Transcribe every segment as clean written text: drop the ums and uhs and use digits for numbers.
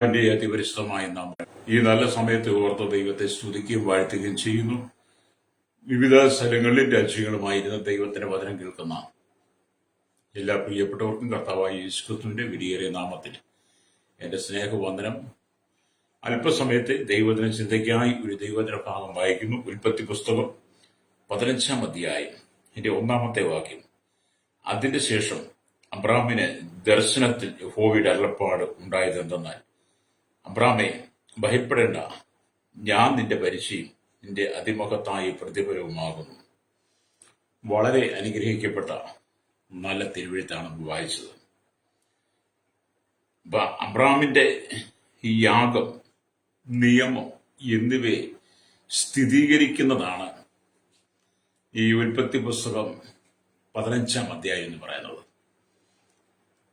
എന്റെ അതിപരിശുദ്ധമായ നാമം ഈ നല്ല സമയത്ത് ഓർത്ത ദൈവത്തെ സ്തുതിക്കുകയും വാഴ്ത്തുകയും ചെയ്യുന്നു. വിവിധ സ്ഥലങ്ങളിലും രാജ്യങ്ങളുമായിരുന്ന ദൈവത്തിന്റെ വചനം കേൾക്കുന്ന എല്ലാ പ്രിയപ്പെട്ടവർക്കും കർത്താവായ യേശുക്രിസ്തുവിന്റെ വിലയേറിയ നാമത്തിൽ എന്റെ സ്നേഹവന്ദനം. അല്പസമയത്തെ ദൈവദിന ചിന്തയ്ക്കായി ഒരു ദൈവദിന ഭാഗം വായിക്കുന്നു. ഉൽപ്പത്തി പുസ്തകം 15-ാം അധ്യായം എന്റെ 1-ാമത്തെ വാക്യം. അതിന്റെ ശേഷം അബ്രാമിന് ദർശനത്തിൽ യഹോവയുടെ അരുളപ്പാട് ഉണ്ടായതെന്തെന്നാൽ, അബ്രാമേ, ഭയപ്പെടേണ്ട, ഞാൻ നിന്റെ പരിചയം നിന്റെ അതിമഹത്തായ പ്രതിഫലവുമാകുന്നു. വളരെ അനുഗ്രഹിക്കപ്പെട്ട നല്ല തിരുവെഴുത്താണ് വായിച്ചത്. അബ്രാമിന്റെ ഈ യാഗം, നിയമം എന്നിവയെ സ്ഥിരീകരിക്കുന്നതാണ് ഈ ഉൽപ്പത്തി പുസ്തകം 15-ാം അധ്യായം എന്ന് പറയുന്നത്.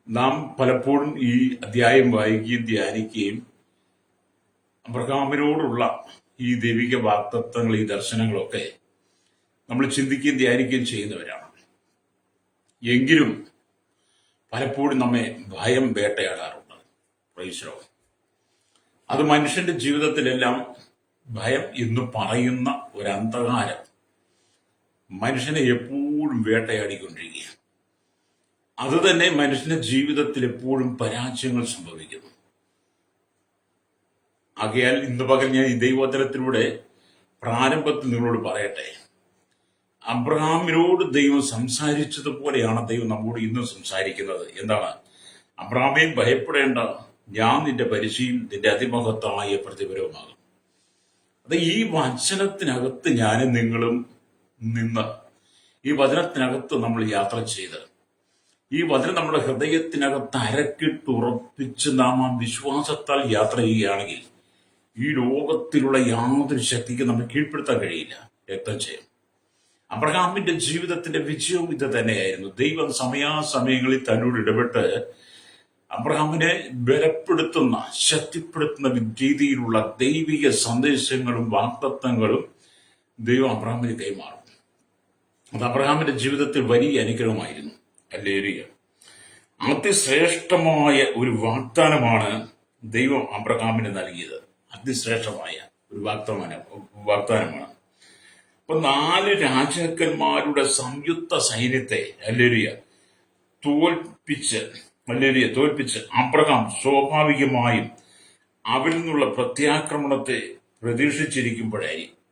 നാം പലപ്പോഴും ഈ അധ്യായം വായിക്കുകയും ധ്യാനിക്കുകയും അബ്രഹാമിനോടുള്ള ഈ ദൈവിക വാഗ്ദത്തങ്ങൾ, ഈ ദർശനങ്ങളൊക്കെ നമ്മൾ ചിന്തിക്കുകയും ധ്യാനിക്കുകയും ചെയ്യുന്നവരാണ്. എങ്കിലും പലപ്പോഴും നമ്മെ ഭയം വേട്ടയാടാറുണ്ട്. Price the Lord. അത് മനുഷ്യന്റെ ജീവിതത്തിലെല്ലാം ഭയം എന്ന് പറയുന്ന ഒരു അന്ധകാരം മനുഷ്യനെ എപ്പോഴും വേട്ടയാടിക്കൊണ്ടിരിക്കുകയാണ്. അത് തന്നെ മനുഷ്യന്റെ ജീവിതത്തിൽ എപ്പോഴും പരാജയങ്ങൾ സംഭവിക്കുന്നു. ആകയാൽ ഇന്ന് പകൽ ഞാൻ ഈ ദൈവവചനത്തിലൂടെ പ്രാരംഭത്തിൽ നിങ്ങളോട് പറയട്ടെ, അബ്രഹാമിനോട് ദൈവം സംസാരിച്ചതുപോലെയാണ് ദൈവം നമ്മോട് ഇന്നും സംസാരിക്കുന്നത്. എന്താണ്? അബ്രഹാമേ, ഭയപ്പെടേണ്ട, ഞാൻ നിന്റെ പരിചയം നിന്റെ അതിമഹത്തായ പ്രതിഫലവുമാകും. അത് ഈ വചനത്തിനകത്ത് ഞാനും നിങ്ങളും നിന്ന്, ഈ വചനത്തിനകത്ത് നമ്മൾ യാത്ര ചെയ്ത്, ഈ വചനം നമ്മുടെ ഹൃദയത്തിനകത്ത് അരക്കിട്ടുറപ്പിച്ച് നാം ആ വിശ്വാസത്താൽ യാത്ര ചെയ്യുകയാണെങ്കിൽ ഈ ലോകത്തിലുള്ള യാതൊരു ശക്തിക്ക് നമ്മൾ കീഴ്പ്പെടുത്താൻ കഴിയില്ല. രക്തം ചെയ്യും. അബ്രഹാമിന്റെ ജീവിതത്തിന്റെ വിജയവും ഇത് തന്നെയായിരുന്നു. ദൈവം സമയാസമയങ്ങളിൽ തന്നോട് ഇടപെട്ട് അബ്രഹാമിനെ ബലപ്പെടുത്തുന്ന, ശക്തിപ്പെടുത്തുന്ന രീതിയിലുള്ള ദൈവിക സന്ദേശങ്ങളും വാഗ്ദത്തങ്ങളും ദൈവം അബ്രഹാമിന് കൈമാറും. അത് അബ്രഹാമിന്റെ ജീവിതത്തിൽ വലിയ അനുഗ്രഹമായിരുന്നു. ഹല്ലേലൂയ. അതിശ്രേഷ്ഠമായ ഒരു വാഗ്ദാനമാണ് ദൈവം അബ്രഹാമിന് നൽകിയത്. അതിശ്രേഷ്ഠമായ ഒരു വാഗ്ദാനമാണ്. അപ്പൊ 4 രാജാക്കന്മാരുടെ സംയുക്ത സൈന്യത്തെ തോൽപ്പിച്ച് അബ്രഹാം സ്വാഭാവികമായും അവരിൽ നിന്നുള്ള പ്രത്യാക്രമണത്തെ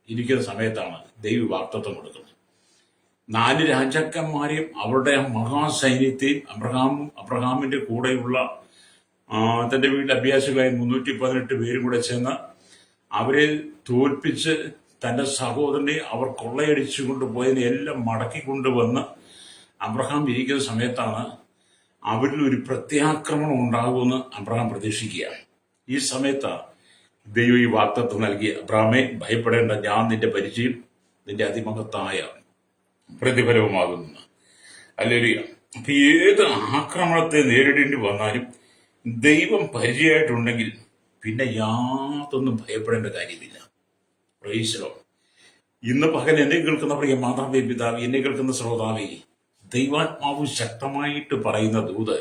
ഇരിക്കുന്ന സമയത്താണ് ദൈവ വാഗ്ദത്തം കൊടുക്കുന്നത്. 4 രാജാക്കന്മാരെയും അവരുടെ മഹാസൈന്യത്തെയും അബ്രഹാമിന്റെ കൂടെയുള്ള തന്റെ വീട്ടിൽ അഭ്യാസികളായ 318 പേരും കൂടെ ചെന്ന് അവരെ തോൽപ്പിച്ച് തന്റെ സഹോദരനെ അവർ കൊള്ളയടിച്ചു കൊണ്ടുപോയതിനെ എല്ലാം മടക്കി കൊണ്ടുവന്ന് അബ്രഹാം ഇരിക്കുന്ന സമയത്താണ് അവരിൽ ഒരു പ്രത്യാക്രമണം ഉണ്ടാകുമെന്ന് അബ്രഹാം പ്രതീക്ഷിക്കുകയാണ്. ഈ സമയത്താണ് ദൈവം ഈ വാഗ്ദത്തം നൽകിയ, അബ്രഹാമേ, ഭയപ്പെടേണ്ട, ഞാൻ നിന്റെ പരിചയം നിന്റെ അതിമഹത്തായ പ്രതിഫലവുമാകുന്നു. ഹല്ലേലൂയ. അപ്പൊ ഏത് ആക്രമണത്തെ നേരിടേണ്ടി വന്നാലും ദൈവം പരിചയമായിട്ടുണ്ടെങ്കിൽ പിന്നെ യാതൊന്നും ഭയപ്പെടേണ്ട കാര്യമില്ല. Price the Lord. ഇന്ന് പകൽ എന്നെ കേൾക്കുന്ന പ്രിയ മാതാവേ, പിതാവേ, എന്നെ കേൾക്കുന്ന ശ്രോതാവേ, ദൈവാത്മാവ് ശക്തമായിട്ട് പറയുന്ന ദൂത്,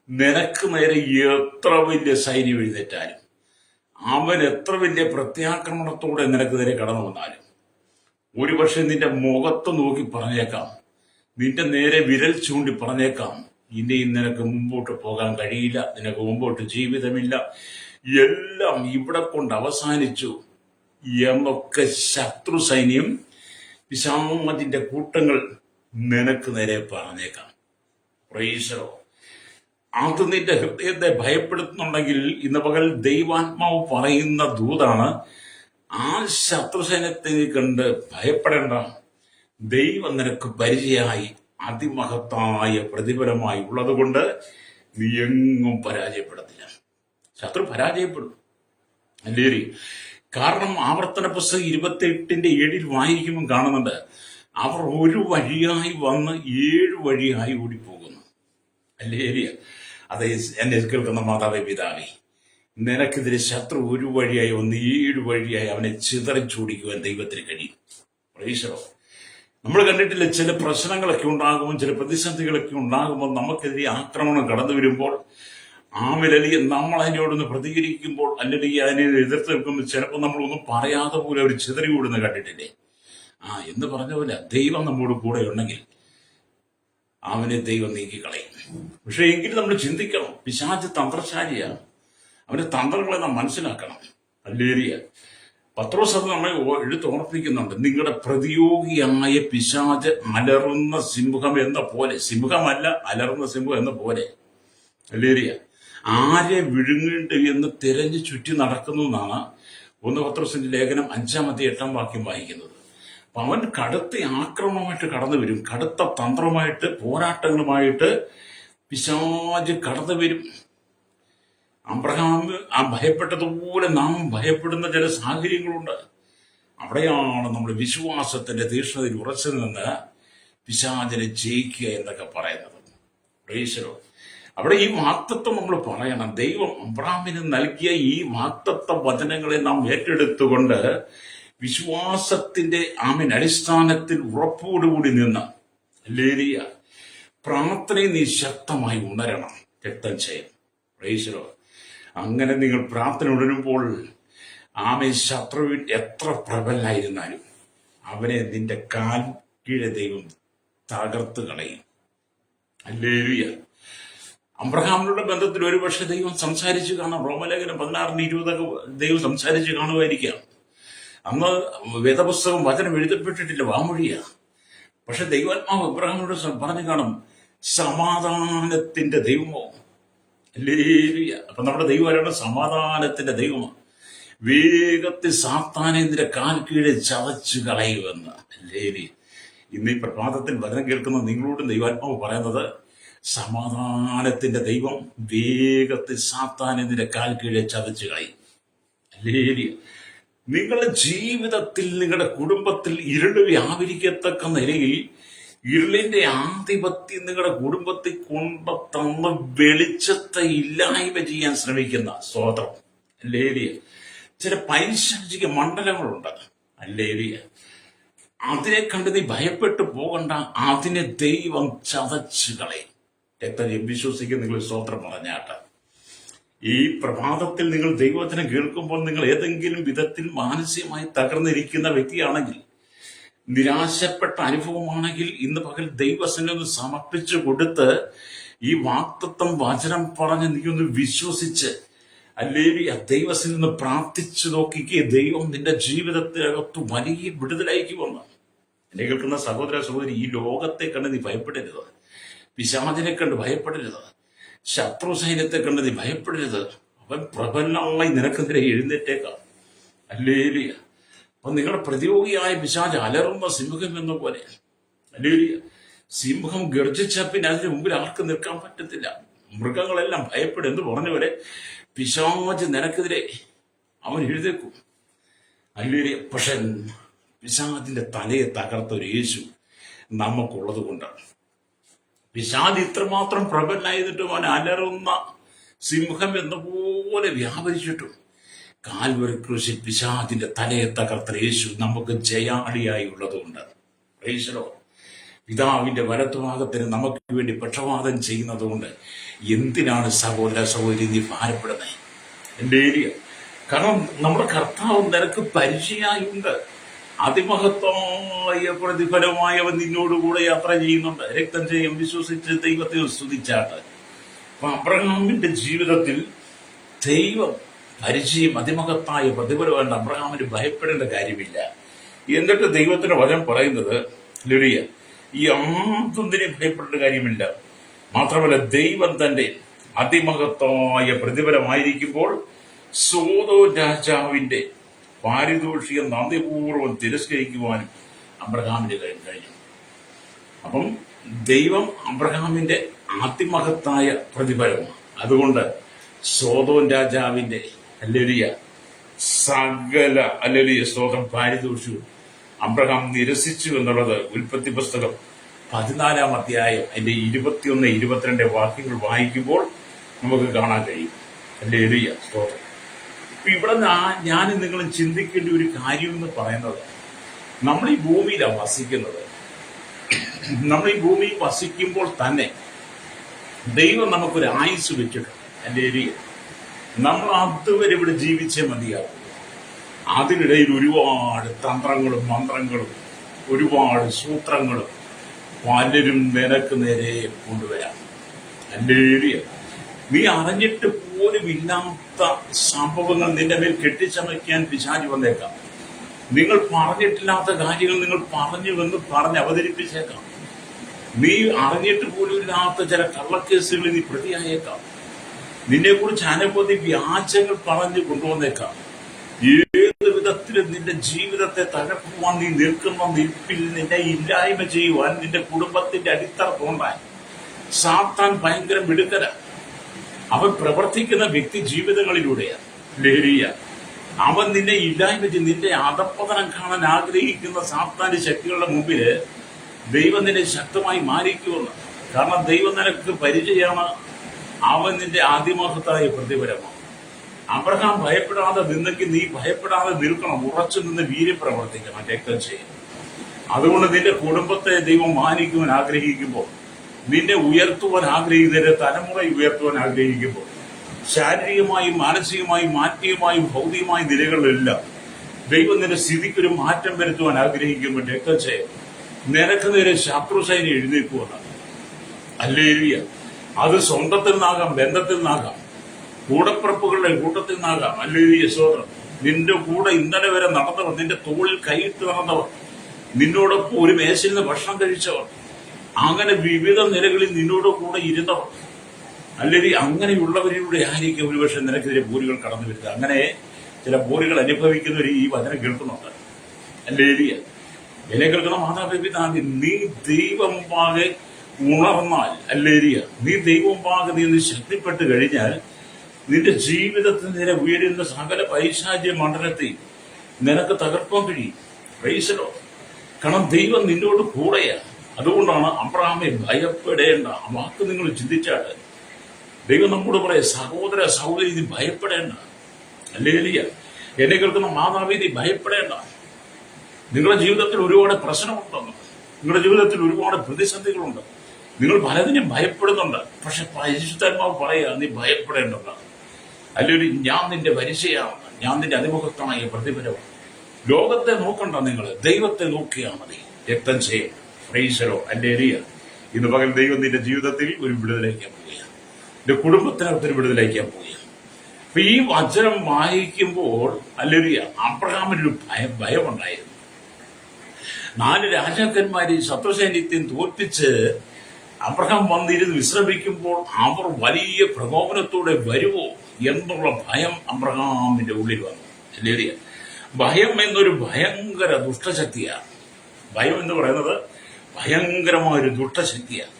നിനക്ക് നേരെ എത്ര വലിയ സൈന്യം എഴുന്നേറ്റാലും, അവൻ എത്ര വലിയ പ്രത്യാക്രമണത്തോടെ നിനക്ക് നേരെ കടന്നു വന്നാലും, ഒരുപക്ഷെ നിന്റെ മുഖത്ത് നോക്കി പറഞ്ഞേക്കാം, നിന്റെ നേരെ വിരൽ ചൂണ്ടി പറഞ്ഞേക്കാം, ഇനിയും നിനക്ക് മുമ്പോട്ട് പോകാൻ കഴിയില്ല, നിനക്ക് മുമ്പോട്ട് ജീവിതമില്ല, എല്ലാം ഇവിടെ കൊണ്ട് അവസാനിച്ചു എന്നൊക്കെ ശത്രു സൈന്യം, പിശാചിന്റെ കൂട്ടങ്ങൾ നിനക്ക് നേരെ പറഞ്ഞേക്കാം. Price the Lord. അത് നിന്റെ ഹൃദയത്തെ ഭയപ്പെടുത്തുന്നുണ്ടെങ്കിൽ ഇന്ന് പകൽ ദൈവാത്മാവ് പറയുന്ന ദൂതാണ്, ആ ശത്രുസൈന്യത്തെ കണ്ട് ഭയപ്പെടേണ്ട, ദൈവം നിനക്ക് പരിചയമായി അതിമഹത്തായ പ്രതിഫലമായി ഉള്ളത് കൊണ്ട് നീ എങ്ങും പരാജയപ്പെടത്തില്ല. ശത്രു പരാജയപ്പെടും. അല്ലേ? കാരണം ആവർത്തന പുസ്തകം 28:7 വായിക്കുമ്പോൾ കാണുന്നുണ്ട്, അവർ ഒരു വഴിയായി വന്ന് 7 വഴിയായി ഓടിപ്പോകുന്നു. അല്ലേ? അതെ, എന്നെ കേൾക്കുന്ന മാതാവേ, പിതാവേ, നിനക്കെതിരെ ശത്രു ഒരു വഴിയായി വന്ന് 7 വഴിയായി അവനെ ചിതറിച്ചോടിക്കുവാൻ ദൈവത്തിന് കഴിയും. Price the Lord. നമ്മൾ കണ്ടിട്ടില്ല, ചില പ്രശ്നങ്ങളൊക്കെ ഉണ്ടാകുമ്പോൾ, ചില പ്രതിസന്ധികളൊക്കെ ഉണ്ടാകുമ്പോൾ, നമുക്കെതിരെ ആക്രമണം കടന്നു വരുമ്പോൾ അല്ലെങ്കിൽ നമ്മൾ അതിനോടൊന്ന് പ്രതികരിക്കുമ്പോൾ അല്ലെങ്കിൽ അതിനെ എതിർത്ത് നിൽക്കുമ്പോൾ ചിലപ്പോൾ നമ്മളൊന്നും പറയാതെ പോലെ ഒരു ചിതറി കൂടുന്ന കണ്ടിട്ടില്ലേ? എന്ന് പറഞ്ഞ പോലെ ദൈവം നമ്മോട് കൂടെ ഉണ്ടെങ്കിൽ അവനെ ദൈവം നീക്കിക്കളയും. പക്ഷെ എങ്കിലും നമ്മൾ ചിന്തിക്കണം, പിശാച് തന്ത്രശാലിയാണ്. അവന്റെ തന്ത്രങ്ങളെ നാം മനസ്സിലാക്കണം. ഹല്ലേലൂയ. പത്രോസ് അത് നമ്മളെ എടുത്തോർപ്പിക്കുന്നുണ്ട്. നിങ്ങളുടെ പ്രതിയോഗിയായ പിശാച് അലറുന്ന സിംഹം എന്ന പോലെ, സിംഹമല്ല അലറുന്ന സിംഹം എന്ന പോലെ, ഹല്ലേലൂയ, ആരെ വിഴുങ്ങേണ്ട എന്ന് തിരഞ്ഞു ചുറ്റി നടക്കുന്നു എന്നാണ് 1 പത്രോസിന്റെ ലേഖനം 5-8 വാക്യം വായിക്കുന്നത്. അപ്പൊ അവൻ കടുത്ത ആക്രമണമായിട്ട് കടന്നു വരും, കടുത്ത തന്ത്രമായിട്ട് പോരാട്ടങ്ങളുമായിട്ട് പിശാച് കടന്നു വരും. അബ്രഹാം ഭയപ്പെട്ടതുപോലെ നാം ഭയപ്പെടുന്ന ചില സാഹചര്യങ്ങളുണ്ട്. അവിടെയാണ് നമ്മൾ വിശ്വാസത്തിന്റെ തീക്ഷ്ണതയിൽ ഉറച്ചു നിന്ന് പിശാചിനെ ജയിക്കുക എന്നൊക്കെ പറയുന്നത്. പ്രൈസലോ. അവിടെ ഈ വാഗ്ദത്തം നമ്മൾ പറയണം. ദൈവം അബ്രഹാമിന് നൽകിയ ഈ വാഗ്ദത്ത വചനങ്ങളെ നാം ഏറ്റെടുത്തുകൊണ്ട് വിശ്വാസത്തിന്റെ അടിസ്ഥാനത്തിൽ ഉറപ്പോടുകൂടി നിന്ന് ഹല്ലേലൂയ പ്രാർത്ഥനയെ നീ ശക്തമായി ഉണരണം. രക്തം ചെയ്യും. പ്രൈസലോ. അങ്ങനെ നിങ്ങൾ പ്രാർത്ഥന ഉണരുമ്പോൾ ശത്രുവിൻ എത്ര പ്രബലനായിരുന്നാലും അവനെ നിന്റെ കാൽ കീഴെ ദൈവം തകർത്ത് കളയും. ഹല്ലേലൂയ. അബ്രഹാമിനുള്ള ബന്ധത്തിൽ ഒരുപക്ഷെ ദൈവം സംസാരിച്ചു കാണാം. റോമലേഖനം 16-20 ദൈവം സംസാരിച്ചു കാണുമായിരിക്കാം. അന്ന് വേദപുസ്തകം വചനം എഴുതപ്പെട്ടിട്ടില്ല, വാമൊഴിയാ. പക്ഷെ ദൈവാത്മാവ് അബ്രഹാമിനോട് പറഞ്ഞു കാണും, സമാധാനത്തിന്റെ ദൈവമോ. ഹല്ലേലൂയ. അപ്പൊ നമ്മുടെ ദൈവം സമാധാനത്തിന്റെ ദൈവമാണ്. വേഗത്തിൽ സാത്താനെ നിന്റെ കാൽ കീഴെ ചതച്ചു കളയുമെന്ന്. ഹല്ലേലൂയ. ഇന്ന് ഈ പ്രഭാതത്തിൽ വചനം കേൾക്കുന്ന നിങ്ങളോടും ദൈവാത്മാവ് പറയുന്നത്, സമാധാനത്തിന്റെ ദൈവം വേഗത്തിൽ സാത്താനെ നിന്റെ കാൽ കീഴെ ചതച്ചു കളയും. ഹല്ലേലൂയ. നിങ്ങളുടെ ജീവിതത്തിൽ, നിങ്ങളുടെ കുടുംബത്തിൽ ഇരുള് വ്യാപരിക്കത്തക്ക നിലയിൽ ഇരുളിന്റെ ആധിപത്യം നിങ്ങളുടെ കുടുംബത്തിൽ കൊണ്ടെത്തന്ന് വെളിച്ചത്തെ ഇല്ലായ്മ ചെയ്യാൻ ശ്രമിക്കുന്ന സ്തോത്രം. ഹല്ലേലൂയ. ചില പൈശാചിക മണ്ഡലങ്ങളുണ്ട്. ഹല്ലേലൂയ. അതിനെ കണ്ട് നീ ഭയപ്പെട്ടു പോകണ്ട. അതിനെ ദൈവം ചതച്ചു കളയും. രക്തം വിശ്വസിക്കുന്ന നിങ്ങൾ സ്തോത്രം പറഞ്ഞാട്ട്. ഈ പ്രഭാതത്തിൽ നിങ്ങൾ ദൈവവചനം കേൾക്കുമ്പോൾ നിങ്ങൾ ഏതെങ്കിലും വിധത്തിൽ മാനസികമായി തകർന്നിരിക്കുന്ന വ്യക്തിയാണെങ്കിൽ, നിരാശപ്പെട്ട അനുഭവമാണെങ്കിൽ, ഇന്ന് പകൽ ദൈവസന്നിധിയിൽ ഒന്ന് സമർപ്പിച്ചു കൊടുത്ത് ഈ വാഗ്ദത്തം വചനം പറഞ്ഞ് നീ ഒന്ന് വിശ്വസിച്ച് ഹല്ലേലൂയ ദൈവസന്നിധിയിൽ നിന്ന് പ്രാർത്ഥിച്ചു നോക്കിക്കേ. ദൈവം നിന്റെ ജീവിതത്തിനകത്ത് വലിയ വിടുതലായിക്ക് വന്നു. എന്നെ കേൾക്കുന്ന സഹോദര സഹോദരി, ഈ ലോകത്തെ കണ്ട് നീ ഭയപ്പെടരുത്. പിശാചിനെ കണ്ട് ഭയപ്പെടരുത്. ശത്രു സൈന്യത്തെ കണ്ട് നീ ഭയപ്പെടരുത്. അവൻ പ്രബലമായി നിനക്കെതിരെ എഴുന്നേറ്റേക്കാം. ഹല്ലേലൂയ. അപ്പൊ നിങ്ങളുടെ പ്രതിയോഗിയായ പിശാച് അലറുന്ന സിംഹം എന്ന പോലെ. ഹല്ലേലൂയ. സിംഹം ഗർജിച്ച പിന്നെ അതിന് മുമ്പിൽ ആർക്കും നിൽക്കാൻ പറ്റത്തില്ല. മൃഗങ്ങളെല്ലാം ഭയപ്പെടും എന്ന് പറഞ്ഞവരെ പിശാച് നിനക്കെതിരെ അവൻ എഴുതേക്കും. ഹല്ലേലൂയ. പക്ഷെ പിശാചിന്റെ തലയെ തകർത്ത ഒരു യേശു നമുക്കുള്ളത് കൊണ്ടാണ്. പിശാച് ഇത്രമാത്രം പ്രബലനായിരുന്നിട്ടും അവൻ അലറുന്ന സിംഹം എന്ന പോലെ വ്യാപരിച്ചിട്ടും കാൽവരി ക്രൂശിൽ പിശാചിന്റെ തലയെ തകർത്ത യേശു നമുക്ക് ജയാളിയായി ഉള്ളതുകൊണ്ട് പ്രൈസലോ. പിതാവിന്റെ വലത്തുഭാഗത്തിന് നമുക്ക് വേണ്ടി പക്ഷപാതം ചെയ്യുന്നതുകൊണ്ട് എന്തിനാണ് സഹോദര സഹോദരി നീ ഭാരപ്പെടുന്നത്? എന്റെ ഏരിയ. കാരണം നമ്മുടെ കർത്താവ് നിനക്ക് പരിചയമായുണ്ട്. അതിമഹത്വമായ പ്രതിഫലമായി അവൻ നിന്നോടുകൂടെ യാത്ര ചെയ്യുന്നുണ്ട്. രക്തം ചെയ്യും വിശ്വസിച്ച് ദൈവത്തെ സ്തുതിച്ചാട്ട്. അപ്പൊ അബ്രഹാമിന്റെ ജീവിതത്തിൽ ദൈവം പരിചയം, അതിമഹത്തായ പ്രതിഫലം. അബ്രഹാമിന് ഭയപ്പെടേണ്ട കാര്യമില്ല. എന്നിട്ട് ദൈവത്തിന്റെ വചനം പറയുന്നത് ഹല്ലേലൂയ, ഈ യാതൊന്നിനെ ഭയപ്പെടേണ്ട കാര്യമില്ല. മാത്രമല്ല ദൈവം തന്റെ അതിമഹത്വമായ പ്രതിഫലമായിരിക്കുമ്പോൾ സോദോം രാജാവിന്റെ പാരിതോഷികം നന്ദിപൂർവ്വം തിരസ്കരിക്കുവാനും അബ്രഹാമിന് കഴിഞ്ഞു. അപ്പം ദൈവം അബ്രഹാമിന്റെ അതിമഹത്തായ പ്രതിഫലമാണ്. അതുകൊണ്ട് സോദോം രാജാവിന്റെ ഹല്ലേലൂയ സകല ഹല്ലേലൂയ സ്തോത്രം പാരിതോഷികവും അബ്രഹാം നിരസിച്ചു എന്നുള്ളത് ഉൽപ്പത്തി പുസ്തകം 14-ാം അധ്യായം അതിന്റെ 21-22 വാക്യങ്ങൾ വായിക്കുമ്പോൾ നമുക്ക് കാണാൻ കഴിയും. ഹല്ലേലൂയ സ്തോത്രം. ഇപ്പൊ ഇവിടെ ഞാൻ നിങ്ങൾ ചിന്തിക്കേണ്ട ഒരു കാര്യം എന്ന് പറയുന്നത്, നമ്മൾ ഈ ഭൂമിയിലാണ് വസിക്കുന്നത്. നമ്മൾ ഈ ഭൂമിയിൽ വസിക്കുമ്പോൾ തന്നെ ദൈവം നമുക്കൊരു ആയുസ് വെച്ചിട്ടുണ്ട്. അല്ലേരിയ. നമ്മൾ അതുവരെ ഇവിടെ ജീവിച്ചേ മതിയാവും. അതിനിടയിൽ ഒരുപാട് തന്ത്രങ്ങളും മന്ത്രങ്ങളും ഒരുപാട് സൂത്രങ്ങളും പലരും നിനക്ക് നേരെ കൊണ്ടുവരാം. അല്ലേരിയ. നീ അറിഞ്ഞിട്ട് പോലും ഇല്ലാത്ത സംഭവങ്ങൾ നിന്റെ മേൽ കെട്ടിച്ചമയ്ക്കാൻ പിശാച് വന്നേക്കാം. നിങ്ങൾ പറഞ്ഞിട്ടില്ലാത്ത കാര്യങ്ങൾ നിങ്ങൾ പറഞ്ഞുവെന്ന് പറഞ്ഞ് അവതരിപ്പിച്ചേക്കാം. നീ അറിഞ്ഞിട്ട് പോലും ഇല്ലാത്ത ചില കള്ളക്കേസുകളിൽ നീ പ്രതിയായേക്കാം. നിന്നെ കുറിച്ച് അനവധി വ്യാജങ്ങൾ പറഞ്ഞു കൊണ്ടുവന്നേക്കാം. ഏത് വിധത്തിലും നിന്റെ ജീവിതത്തെ തകർക്കുവാൻ നീ നിൽക്കുന്ന നിൽപ്പിൽ നിന്നെ ഇല്ലായ്മ ചെയ്യുവാൻ നിന്റെ കുടുംബത്തിന്റെ അടിത്തറ തോണ്ടാൻ സാത്താൻ ഭയങ്കര മിടുക്കല. അവൻ പ്രവർത്തിക്കുന്ന വ്യക്തി ജീവിതങ്ങളിലൂടെയാണ്. ലഹരിയ. അവൻ നിന്നെ ഇല്ലായ്മ ചെയ്ത് നിന്റെ അധപ്പതനം കാണാൻ ആഗ്രഹിക്കുന്ന സാത്താന്റെ ശക്തികളുടെ മുമ്പില് ദൈവം നിന്നെ ശക്തമായി മാനിക്കുമെന്ന്. കാരണം ദൈവം നിനക്ക് പരിചയമാണ്. അവൻ നിന്റെ ആദിമഹത്തായ പ്രതിഫലമാണ്. അബ്രഹാം ഭയപ്പെടാതെ നിന്നെങ്കിൽ നീ ഭയപ്പെടാതെ നിൽക്കണം. ഉറച്ചു നിന്ന് വീര്യം പ്രവർത്തിക്കണം. രക്തം ചെയ്യണം. അതുകൊണ്ട് നിന്റെ കുടുംബത്തെ ദൈവം മാനിക്കുവാൻ ആഗ്രഹിക്കുമ്പോൾ, നിന്നെ ഉയർത്തുവാൻ ആഗ്രഹിക്കുന്നതിന്റെ തലമുറ ഉയർത്തുവാൻ ആഗ്രഹിക്കുമ്പോൾ, ശാരീരികമായും മാനസികമായും ആത്മീയമായും ഭൗതികമായ നിലകളിലെല്ലാം ദൈവം നിന്റെ സ്ഥിതിക്കൊരു മാറ്റം വരുത്തുവാൻ ആഗ്രഹിക്കുമ്പോൾ രക്തം ചെയ്യണം. നിനക്ക് നേരെ ശത്രു സൈന്യം എഴുന്നേൽക്കുമെന്നാണ്. അല്ലേലിയ. അത് സ്വന്തത്തിൽ നിന്നാകാം, ബന്ധത്തിൽ നിന്നാകാം, കൂടപ്പിറപ്പുകളുടെ കൂട്ടത്തിൽ നിന്നാകാം. അല്ലേലിയ. സോദരം. നിന്റെ കൂടെ ഇന്നലെ വരെ നടന്നവർ, നിന്റെ തോളിൽ കൈയിട്ട് നടന്നവർ, നിന്നോടൊപ്പം ഒരു മേശയിൽ നിന്ന് ഭക്ഷണം കഴിച്ചവർ, അങ്ങനെ വിവിധ നിലകളിൽ നിന്നോട് കൂടെ ഇരുന്നവർ, അല്ലെങ്കിൽ അങ്ങനെയുള്ളവരിലൂടെ ആയിരിക്കും ഒരുപക്ഷെ നിനക്കെതിരെ പോരുകൾ കടന്നു വരുന്നത്. അങ്ങനെ ചില പോരുകൾ അനുഭവിക്കുന്നവർ ഈ വചനം കേൾക്കുന്നുണ്ട്. അല്ലേലിയ. എന്നെ കേൾക്കുന്ന മാതാപിതാക്കൾ, നീ ദൈവമുമ്പാകെ ഉണർന്നാൽ, അല്ലേലിയ, നീ ദൈവമുമ്പാകെ നീ ശക്തിപ്പെട്ട് കഴിഞ്ഞാൽ നിന്റെ ജീവിതത്തിൽ നേരെ ഉയരുന്ന സകല പൈശാചിക മണ്ഡലത്തെ നിനക്ക് തകർക്കാൻ കഴിയും. പ്രൈസലോ. കാരണം ദൈവം നിന്നോട് കൂടെയാണ്. അതുകൊണ്ടാണ് അബ്രഹാമെ ഭയപ്പെടേണ്ട ആ വാക്ക് നിങ്ങൾ ചിന്തിച്ചാൽ ദൈവം നമ്മോട് പറയാം, സഹോദര സഹോദരി നീ ഭയപ്പെടേണ്ട. അല്ലേലിയ. എന്നെ കേൾക്കുന്ന മാതാവി നീ ഭയപ്പെടേണ്ട. നിങ്ങളുടെ ജീവിതത്തിൽ ഒരുപാട് പ്രശ്നമുണ്ടെന്ന്, നിങ്ങളുടെ ജീവിതത്തിൽ ഒരുപാട് പ്രതിസന്ധികളുണ്ട്, നിങ്ങൾ പലതിനും ഭയപ്പെടുന്നുണ്ട്. പക്ഷെ പരിശുദ്ധാത്മാവ് പറയാ നീ ഭയപ്പെടേണ്ടതാണ്. അല്ലെങ്കിൽ ഞാൻ നിന്റെ പരിചയമാണ്, ഞാൻ നിന്റെ അതിമുഖത്തായ പ്രതിഫലമാണ്. ലോകത്തെ നോക്കണ്ട, നിങ്ങൾ ദൈവത്തെ നോക്കിയാൽ മതി. രക്തം ചെയ്യും. പ്രൈസലോ. അല്ലേലിയ. ഇന്ന് പകൽ ദൈവം നിന്റെ ജീവിതത്തിൽ ഒരു വിടുതലയ്ക്കാൻ പോവുകയാണ്. നിന്റെ കുടുംബത്തിനകത്തൊരു വിടുതലയ്ക്കാൻ പോവുകയാണ്. അപ്പൊ ഈ വചനം വായിക്കുമ്പോൾ അല്ലേലിയ, അബ്രഹാമിനൊരു ഭയമുണ്ടായിരുന്നു. 4 രാജാക്കന്മാരെ ശത്രുസൈന്യത്തെ തോൽപ്പിച്ച് അബ്രഹാം വന്നിരുന്ന് വിശ്രമിക്കുമ്പോൾ അവർ വലിയ പ്രകോപനത്തോടെ വരുമോ എന്നുള്ള ഭയം അബ്രഹാമിന്റെ ഉള്ളിൽ വന്നു. അല്ലേലിയ. ഭയം എന്നൊരു ഭയങ്കര ദുഷ്ടശക്തിയാണ്. ഭയം എന്ന് പറയുന്നത് ഭയങ്കരമായൊരു ദുഷ്ടശക്തിയാണ്.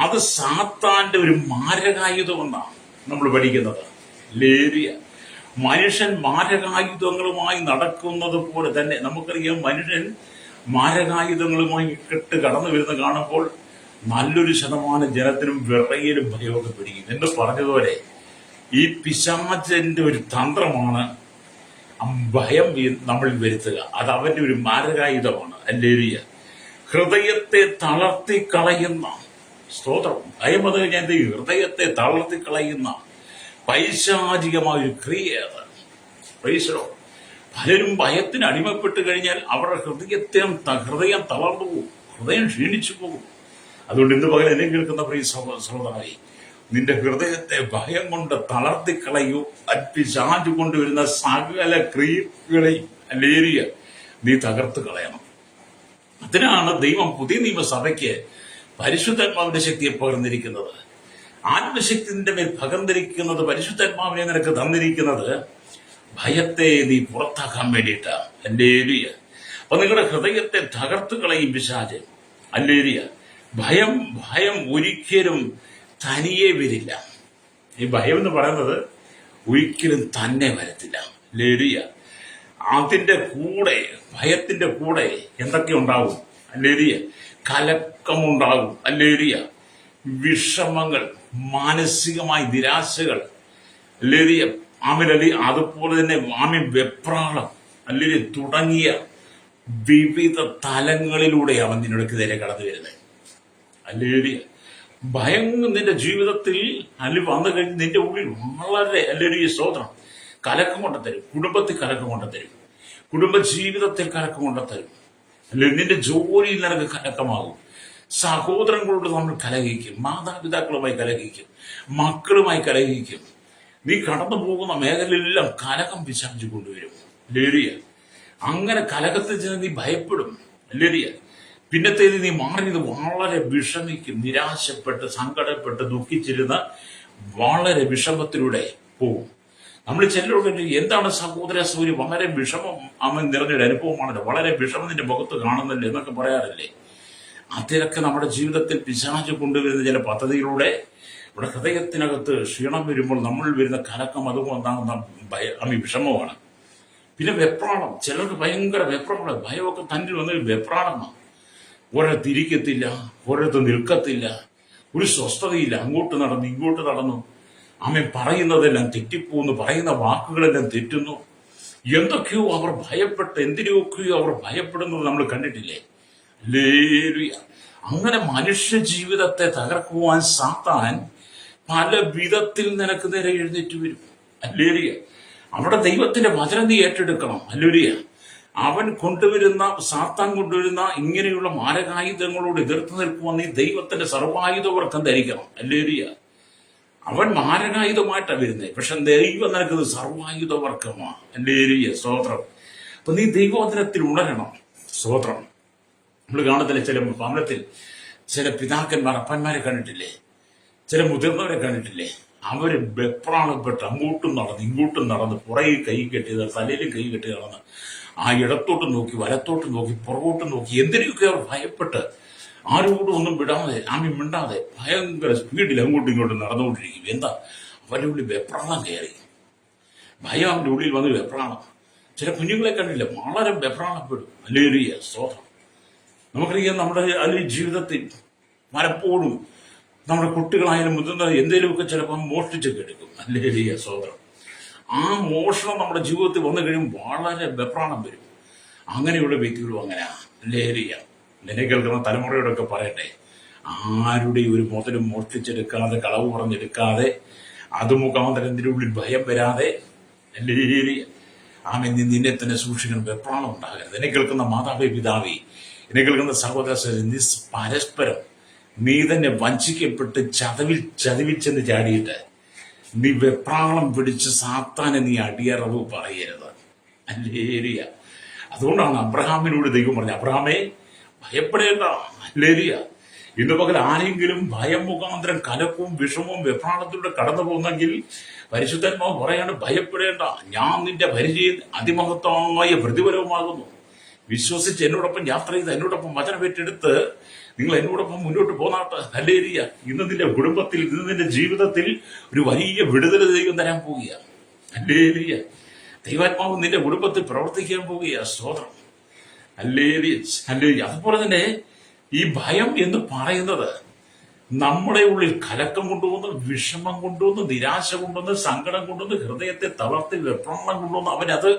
അത് സാത്താന്റെ ഒരു മാരകായുധമെന്നാണ് നമ്മൾ പഠിക്കുന്നത്. ലേരിയ. മനുഷ്യൻ മാരകായുധങ്ങളുമായി നടക്കുന്നത് പോലെ തന്നെ നമുക്കറിയാം, മനുഷ്യൻ മാരകായുധങ്ങളുമായി കെട്ട് കടന്നു വരുന്ന കാണുമ്പോൾ നല്ലൊരു ശതമാനം ജനത്തിനും വിറയിലും ഭയമൊക്കെ പിടിക്കും. എന്ന് പറഞ്ഞതുപോലെ ഈ പിശാചന്റെ ഒരു തന്ത്രമാണ് ഭയം നമ്മൾ വരുത്തുക. അത് അവന്റെ ഒരു മാരകായുധമാണ്. അല്ലേലിയ. ഹൃദയത്തെ തളർത്തിക്കളയുന്ന സ്തോത്രം. ഭയം അത് കഴിഞ്ഞാൽ എന്ത് ചെയ്യും? ഹൃദയത്തെ തളർത്തിക്കളയുന്ന പൈശാചികമായ ഒരു ക്രിയ അത്. പ്രൈസലോ. പലരും ഭയത്തിന് അടിമപ്പെട്ട് കഴിഞ്ഞാൽ അവരുടെ ഹൃദയം തളർന്നു പോകും, ഹൃദയം ക്ഷീണിച്ചു പോകും. അതുകൊണ്ട് ഇന്ന് പകരം എന്നെ കേൾക്കുന്ന പ്രിയ സഹോദരനായി, നിന്റെ ഹൃദയത്തെ ഭയം കൊണ്ട് തളർത്തിക്കളയൂ. പിശാച് കൊണ്ടുവരുന്ന സകല ക്രിയകളെയും അല്ലേലിയ നീ തകർത്ത് കളയണം. അതിനാണ് ദൈവം പുതിയ നിയമസഭയ്ക്ക് പരിശുദ്ധാത്മാവിന്റെ ശക്തിയെ പകർന്നിരിക്കുന്നത്. ആത്മശക്തിന്റെ മേൽ പകർന്നിരിക്കുന്നത്, പരിശുദ്ധാത്മാവിനെ നിനക്ക് തന്നിരിക്കുന്നത് ഭയത്തെ നീ പുറത്താക്കാൻ വേണ്ടിയിട്ടാണ്. അല്ലേലിയ. അപ്പൊ നിങ്ങളുടെ ഹൃദയത്തെ തകർത്ത് കളയും പിശാച്. അല്ലേലിയ. ഭയം ഒരിക്കലും തനിയെ വരില്ല. ഈ ഭയം എന്ന് പറയുന്നത് ഒരിക്കലും തന്നെ വരത്തില്ല. അല്ലേലിയ. അതിന്റെ കൂടെ, ഭയത്തിന്റെ കൂടെ എന്തൊക്കെ ഉണ്ടാകും? അല്ലേലിയ. കലക്കമുണ്ടാകും. അല്ലേലിയ. വിഷമങ്ങൾ, മാനസികമായ നിരാശകൾ, അല്ലേലിയ. അതുപോലെ തന്നെ വെപ്രാളം, അല്ലെങ്കിൽ തുടങ്ങിയ വിവിധ തലങ്ങളിലൂടെ അവൻ നിന്നോട് നേരെ കടന്നു വരുന്നത്. അല്ലേലിയ. ഭയം നിന്റെ ജീവിതത്തിൽ അല്ലെങ്കിൽ വന്നു കഴിഞ്ഞ് നിന്റെ ഉള്ളിൽ വളരെ അല്ലെങ്കിൽ സ്തോത്രം കലക്കം കൊണ്ടുതരും. കുടുംബത്തിൽ കലക്കം കൊണ്ടുതരും, കുടുംബ ജീവിതത്തിൽ കലക്കം കൊണ്ടുതരും. അല്ലെങ്കിൽ നിന്റെ ജോലിയിൽ നിനക്ക് കലക്കമാകും. സഹോദരങ്ങളോട് നമ്മൾ കലഹിക്കും, മാതാപിതാക്കളുമായി കലഹിക്കും, മക്കളുമായി കലഹിക്കും. നീ കടന്നു പോകുന്ന മേഖലയിലെല്ലാം കലകം പിശാച് കൊണ്ടുവരും. ലേരിയ അങ്ങനെ കലകത്തിൽ ചെന്ന് നീ ഭയപ്പെടും. ലേരിയ പിന്നത്തേത് നീ മാറിയത് വളരെ വിഷമിക്കും, നിരാശപ്പെട്ട് സങ്കടപ്പെട്ട് ദുഃഖിച്ചിരുന്ന വളരെ വിഷമത്തിലൂടെ പോകും. നമ്മൾ ചിലരോട് എന്താണ് സഹോദര സൂര്യ വളരെ വിഷമം അവൻ നിറഞ്ഞൊരു അനുഭവമാണല്ലോ, വളരെ വിഷമം നിന്റെ മുഖത്ത് കാണുന്നില്ല എന്നൊക്കെ പറയാറില്ലേ. അതിലൊക്കെ നമ്മുടെ ജീവിതത്തിൽ പിശാച് കൊണ്ടുവരുന്ന ചില പദ്ധതിയിലൂടെ നമ്മുടെ ഹൃദയത്തിനകത്ത് ക്ഷീണം വരുമ്പോൾ നമ്മൾ വരുന്ന കലക്കം അതുകൊണ്ടാകുന്ന വിഷമമാണ്. പിന്നെ വെപ്രാളം, ചിലർക്ക് ഭയങ്കര വെപ്രാളം, ഭയമൊക്കെ തന്നിൽ വന്നൊരു വെപ്രാളമാണ്. ഒരിടത്ത് ഇരിക്കത്തില്ല, ഒരിടത്ത് നിൽക്കത്തില്ല, ഒരു സ്വസ്ഥതയില്ല, അങ്ങോട്ട് നടന്നു ഇങ്ങോട്ട് നടന്നു. പറയുന്നതെല്ലാം തെറ്റിപ്പോകുന്നു, പറയുന്ന വാക്കുകളെല്ലാം തെറ്റുന്നു. എന്തൊക്കെയോ അവർ ഭയപ്പെട്ട് എന്തിനൊക്കെയോ അവർ ഭയപ്പെടുന്നത് നമ്മൾ കണ്ടിട്ടില്ലേ. ലേലുയ അങ്ങനെ മനുഷ്യ ജീവിതത്തെ തകർക്കുവാൻ സാത്താൻ പല വിധത്തിൽ നിനക്ക് നേരെ എഴുന്നേറ്റ് വരും. അല്ലേലിയ അവിടെ ദൈവത്തിന്റെ വചനം നീ ഏറ്റെടുക്കണം. അല്ലേലിയ അവൻ കൊണ്ടുവരുന്ന സാത്താൻ കൊണ്ടുവരുന്ന ഇങ്ങനെയുള്ള മാരകായുധങ്ങളോട് എതിർത്ത് നിൽക്കുവാൻ നീ ദൈവത്തിന്റെ സർവായുധവർക്കം ധരിക്കണം. അല്ലേലിയ അവൻ മാരകായുധമായിട്ടാണ് വരുന്നത്, പക്ഷെ ദൈവം നിനക്കത് സർവായുധവർക്കമാണ്. അല്ലേലിയ സ്തോത്രം. അപ്പൊ നീ ദൈവവചനത്തിൽ ഉണരണം. സ്തോത്രം. നമ്മൾ കാണത്തില്ല ചില ഭവനത്തിൽ ചില പിതാക്കന്മാർ അപ്പന്മാരെ കണ്ടിട്ടില്ലേ, ചില മുതിർന്നവരെ കണ്ടിട്ടില്ലേ, അവര് വെപ്രാളപ്പെട്ട് അങ്ങോട്ടും നടന്ന് ഇങ്ങോട്ടും നടന്ന് പുറകിൽ കൈ കെട്ടി തലയിലും കൈ കെട്ടി നടന്ന് ആ ഇടത്തോട്ടും നോക്കി വലത്തോട്ടും നോക്കി പുറകോട്ടും നോക്കി എന്തിനൊക്കെ അവർ ഭയപ്പെട്ട് ആരോടും ഒന്നും വിടാതെ മിണ്ടാതെ ഭയങ്കര സ്പീഡിൽ അങ്ങോട്ടും ഇങ്ങോട്ടും നടന്നുകൊണ്ടിരിക്കും. എന്താ അവരുടെ ഉള്ളിൽ വെപ്രാളം കയറി, ഭയം അവന്റെ ഉള്ളിൽ വന്ന് വെപ്രാളം. ചില കുഞ്ഞുങ്ങളെ കണ്ടില്ല, വളരെ വെപ്രാളപ്പെടും. അല്ലേലിയ സ്തോത്രം. നമുക്കറിയാം നമ്മുടെ അല്ലെങ്കിൽ ജീവിതത്തിൽ പലപ്പോഴും നമ്മുടെ കുട്ടികളായാലും മുതിർന്ന എന്തെങ്കിലുമൊക്കെ ചിലപ്പോൾ മോഷ്ടിച്ചൊക്കെ എടുക്കും. അല്ലേലിയ സ്തോത്രം. ആ മോഷണം നമ്മുടെ ജീവിതത്തിൽ വന്നു കഴിയുമ്പോൾ വളരെ വെപ്രാളം വരും. അങ്ങനെയുള്ള വ്യക്തികളും അങ്ങനെയാ. അല്ലേലിയ എന്നെ കേൾക്കുന്ന തലമുറയോടൊക്കെ പറയട്ടെ, ആരുടെയും ഒരു മുതലും മോഷ്ടിച്ചെടുക്കാതെ കളവ് പറഞ്ഞെടുക്കാതെ അത് മുഖാന്തരം ഇതിൻ്റെ ഉള്ളിൽ ഭയം വരാതെ അല്ലേലിയ നിന്നെ തന്നെ സൂക്ഷിക്കണം. വെപ്രാളം ഉണ്ടാകരുത്. എന്നെ കേൾക്കുന്ന മാതാവേ പിതാവേ, എന്നെ കേൾക്കുന്ന സഹോദര, നീ പരസ്പരം നീ തന്നെ വഞ്ചിക്കപ്പെട്ട് ചതിവിച്ചെന്ന് ചാടിയിട്ട് നീ വെപ്രാളം പിടിച്ച് സാത്താനെ നീ അടിയറവ് പറയരുത്. അല്ലേലിയ അതുകൊണ്ടാണ് അബ്രഹാമിനോട് ദൈവം പറഞ്ഞത്, അബ്രഹാമേ ഭയപ്പെടേണ്ട. അല്ലേലിയ ഇന്ന് പകൽ ആരെങ്കിലും ഭയം മുഖാന്തരം കലക്കവും വിഷമവും വെപ്രാളത്തിലൂടെ കടന്നു പോകുന്നെങ്കിൽ പരിശുദ്ധാത്മാവ് പറയാണ്, ഭയപ്പെടേണ്ട, ഞാൻ നിന്റെ പരിചയം അതിമഹത്വമായ പ്രതിഫലവുമാകുന്നു. വിശ്വസിച്ച് എന്നോടൊപ്പം യാത്ര ചെയ്ത് എന്നോടൊപ്പം വചനമേറ്റെടുത്ത് നിങ്ങൾ എന്നോടൊപ്പം മുന്നോട്ട് പോന്നാട്ട്. ഹല്ലേലൂയ. ഇന്ന് നിന്റെ കുടുംബത്തിൽ, ഇന്ന് നിന്റെ ജീവിതത്തിൽ ഒരു വലിയ വിടുതൽ ദൈവം തരാൻ പോവുകയാണ്. ഹല്ലേലൂയ. ദൈവാത്മാവ് നിന്റെ കുടുംബത്തിൽ പ്രവർത്തിക്കാൻ പോവുകയാണ്. സ്തോത്രം. ഹല്ലേലൂയ. ഹല്ലേലൂയ. അതുപോലെ തന്നെ ഈ ഭയം എന്ന് പറയുന്നത് നമ്മുടെ ഉള്ളിൽ കലക്കം കൊണ്ടുവന്ന്, വിഷമം കൊണ്ടുവന്ന്, നിരാശ കൊണ്ടുവന്ന്, സങ്കടം കൊണ്ടുവന്ന്, ഹൃദയത്തെ തളർത്തി വെപ്രാളം കൊണ്ടുവന്ന് അവനത്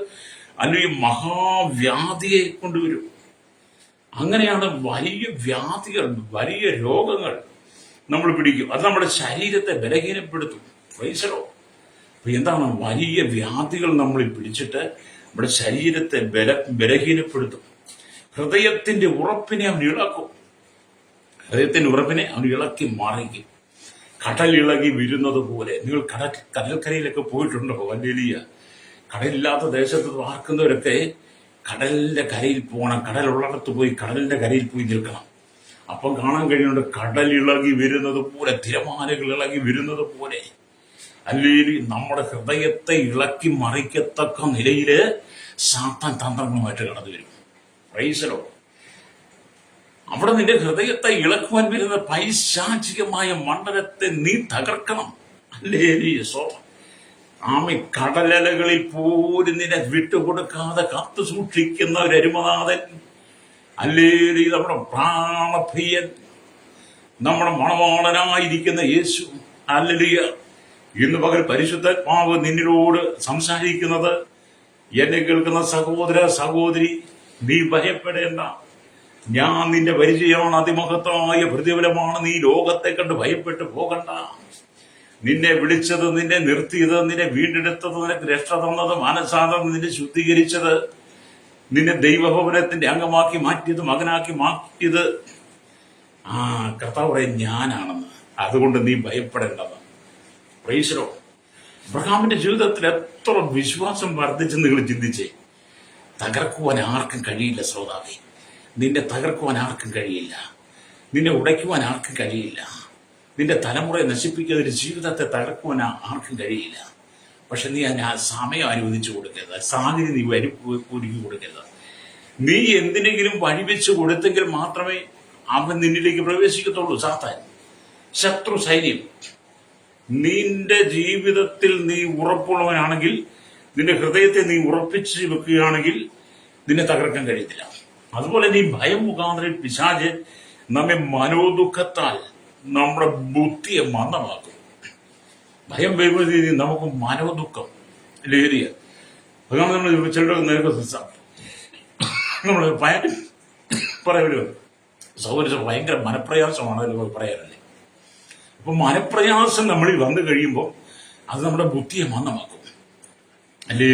അല്ലെങ്കിൽ മഹാവ്യാധിയെ കൊണ്ടുവരും. അങ്ങനെയാണ് വലിയ വ്യാധികൾ, വലിയ രോഗങ്ങൾ നമ്മൾ പിടിക്കും. അത് നമ്മുടെ ശരീരത്തെ ബലഹീനപ്പെടുത്തും. പ്രൈസലോ. അപ്പൊ എന്താണ് വലിയ വ്യാധികൾ നമ്മളിൽ പിടിച്ചിട്ട് നമ്മുടെ ശരീരത്തെ ബലഹീനപ്പെടുത്തും. ഹൃദയത്തിന്റെ ഉറപ്പിനെ അവൻ ഇളക്കും. ഹൃദയത്തിന്റെ ഉറപ്പിനെ അവൻ ഇളക്കി മറിക്കും. കടലിളകി വരുന്നത് പോലെ. നിങ്ങൾ കടൽക്കരയിലൊക്കെ പോയിട്ടുണ്ടോ? വലിയ കടലില്ലാത്ത ദേശത്ത് പാർക്കുന്നവരൊക്കെ കടലിന്റെ കരയിൽ പോകണം. കടലുള്ളിടത്ത് പോയി കടലിന്റെ കരയിൽ പോയി നിൽക്കണം. അപ്പം കാണാൻ കഴിയുന്നുണ്ട് കടലിളകി വരുന്നത് പോലെ, തിരമാലകൾ ഇളകി വരുന്നത് പോലെ. അല്ലെങ്കിൽ നമ്മുടെ ഹൃദയത്തെ ഇളക്കി മറിക്കത്തക്ക നിലയില് സാത്താൻ തന്ത്രങ്ങളുമായിട്ട് കടന്നു വരും. പ്രൈസലോ. അവിടെ നിന്റെ ഹൃദയത്തെ ഇളക്കുവാൻ വരുന്ന പൈശാചികമായ മണ്ഡലത്തെ നീ തകർക്കണം. അല്ലേലൂയ. കടലലകളിൽ പോലും നിന്നെ വിട്ടുകൊടുക്കാതെ കാത്തു സൂക്ഷിക്കുന്ന ഒരു അരുമനാഥൻ. അല്ലേലൂയ. നമ്മുടെ പ്രാണപ്രിയൻ, നമ്മുടെ മണവാളനായിരിക്കുന്ന യേശു. ഹല്ലേലൂയ. ഇന്ന് പകൽ പരിശുദ്ധാത്മാവ് നിന്നോട് സംസാരിക്കുന്നത്, എന്നെ കേൾക്കുന്ന സഹോദര സഹോദരി, നീ ഭയപ്പെടേണ്ട. ഞാൻ നിന്റെ പരിചയമാണ്, അതിമഹത്തായ പ്രതിഫലമാണ്. നീ ലോകത്തെ കണ്ട് ഭയപ്പെട്ടു പോകണ്ട. നിന്നെ വിളിച്ചത്, നിന്നെ നിർത്തിയത്, നിന്നെ വീണ്ടെടുത്തത്, നിനക്ക് രക്ഷ തന്നത്, മാനസാന്തരം നിന്നെ ശുദ്ധീകരിച്ചത്, നിന്നെ ദൈവഭവനത്തിന്റെ അംഗമാക്കി മാറ്റിയത്, മകനാക്കി മാറ്റിയത് കർത്താവ് പറയും ഞാനാണെന്ന്. അതുകൊണ്ട് നീ ഭയപ്പെടേണ്ടത്. പ്രൈസ്. അബ്രഹാമിന്റെ ജീവിതത്തിൽ എത്ര വിശ്വാസം വർദ്ധിച്ചെന്ന് നിങ്ങൾ ചിന്തിച്ചേ. തകർക്കുവാൻ ആർക്കും കഴിയില്ല ശ്രോതാവേ. നിന്നെ തകർക്കുവാൻ ആർക്കും കഴിയില്ല. നിന്നെ ഉടയ്ക്കുവാൻ ആർക്കും കഴിയില്ല. നിന്റെ തലമുറയെ നശിപ്പിക്കുന്ന ജീവിതത്തെ തകർക്കുവാൻ ആർക്കും കഴിയില്ല. പക്ഷെ നീ അതിന് സമയം അനുവദിച്ചു കൊടുക്കരുത്. സാഹചര്യം നീ ഒരുക്കി കൊടുക്കരുത്. നീ എന്തിനെങ്കിലും വഴിവെച്ച് കൊടുത്തെങ്കിൽ മാത്രമേ അവൻ നിന്നിലേക്ക് പ്രവേശിക്കത്തുള്ളൂ. സാത്താൻ, ശത്രു സൈന്യം. നിന്റെ ജീവിതത്തിൽ നീ ഉറപ്പുള്ളവനാണെങ്കിൽ, നിന്റെ ഹൃദയത്തെ നീ ഉറപ്പിച്ച് വെക്കുകയാണെങ്കിൽ നിന്നെ തകർക്കാൻ കഴിയത്തില്ല. അതുപോലെ നീ ഭയം മുഖാന്തരം പിശാച് നമ്മെ മനോദുഃഖത്താൽ നമ്മുടെ ബുദ്ധിയെ മന്ദമാക്കും. ഭയം വരുമ്പോഴത്തേക്ക് നമുക്ക് മനോദുഃഖം ലേറിയ അതാണ് നമ്മൾ ചിലരുടെ നേരത്തെ നമ്മൾ പറയല്ലോ സൗകര്യം ഭയങ്കര മനപ്രയാസമാണ് പറയാറല്ലേ. അപ്പൊ മനപ്രയാസം നമ്മളിൽ വന്നു കഴിയുമ്പോൾ അത് നമ്മുടെ ബുദ്ധിയെ മന്ദമാക്കും. അല്ലേ?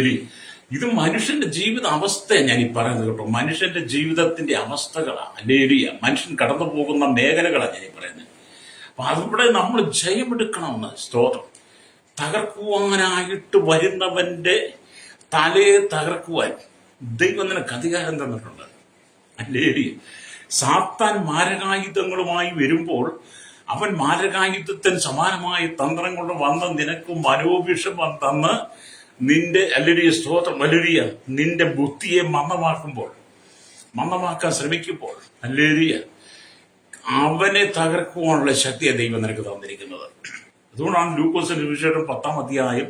ഇത് മനുഷ്യന്റെ ജീവിത അവസ്ഥയാണ് ഞാൻ ഈ പറയുന്നത് കേട്ടോ. മനുഷ്യന്റെ ജീവിതത്തിന്റെ അവസ്ഥകളാണ്. അല്ലേ? മനുഷ്യൻ കടന്നു പോകുന്ന മേഖലകളാണ് ഞാൻ ഈ പറയുന്നത്. അപ്പൊ അതിവിടെ നമ്മൾ ജയമെടുക്കണമെന്ന്. സ്തോത്രം. തകർക്കുവാനായിട്ട് വരുന്നവന്റെ തലയെ തകർക്കുവാൻ ദൈവം നിനക്ക് അധികാരം തന്നിട്ടുണ്ട്. അല്ലേ? സാത്താൻ മാരകായുധങ്ങളുമായി വരുമ്പോൾ അവൻ മാരകായുധത്തിന് സമാനമായ തന്ത്രങ്ങൾ വന്ന് നിനക്ക് മനോവിഷമം തന്ന് നിന്റെ അല്ലരിയ സ്തോത്രം അല്ലരിയ നിന്റെ ബുദ്ധിയെ മന്ദമാക്കാൻ ശ്രമിക്കുമ്പോൾ അല്ലരിയ അവനെ തകർക്കുവാനുള്ള ശക്തിയെ ദൈവം നിനക്ക് തന്നിരിക്കുന്നത്. അതുകൊണ്ടാണ് ലൂക്കോസിന്റെ സുവിശേഷം 10-ാം അധ്യായം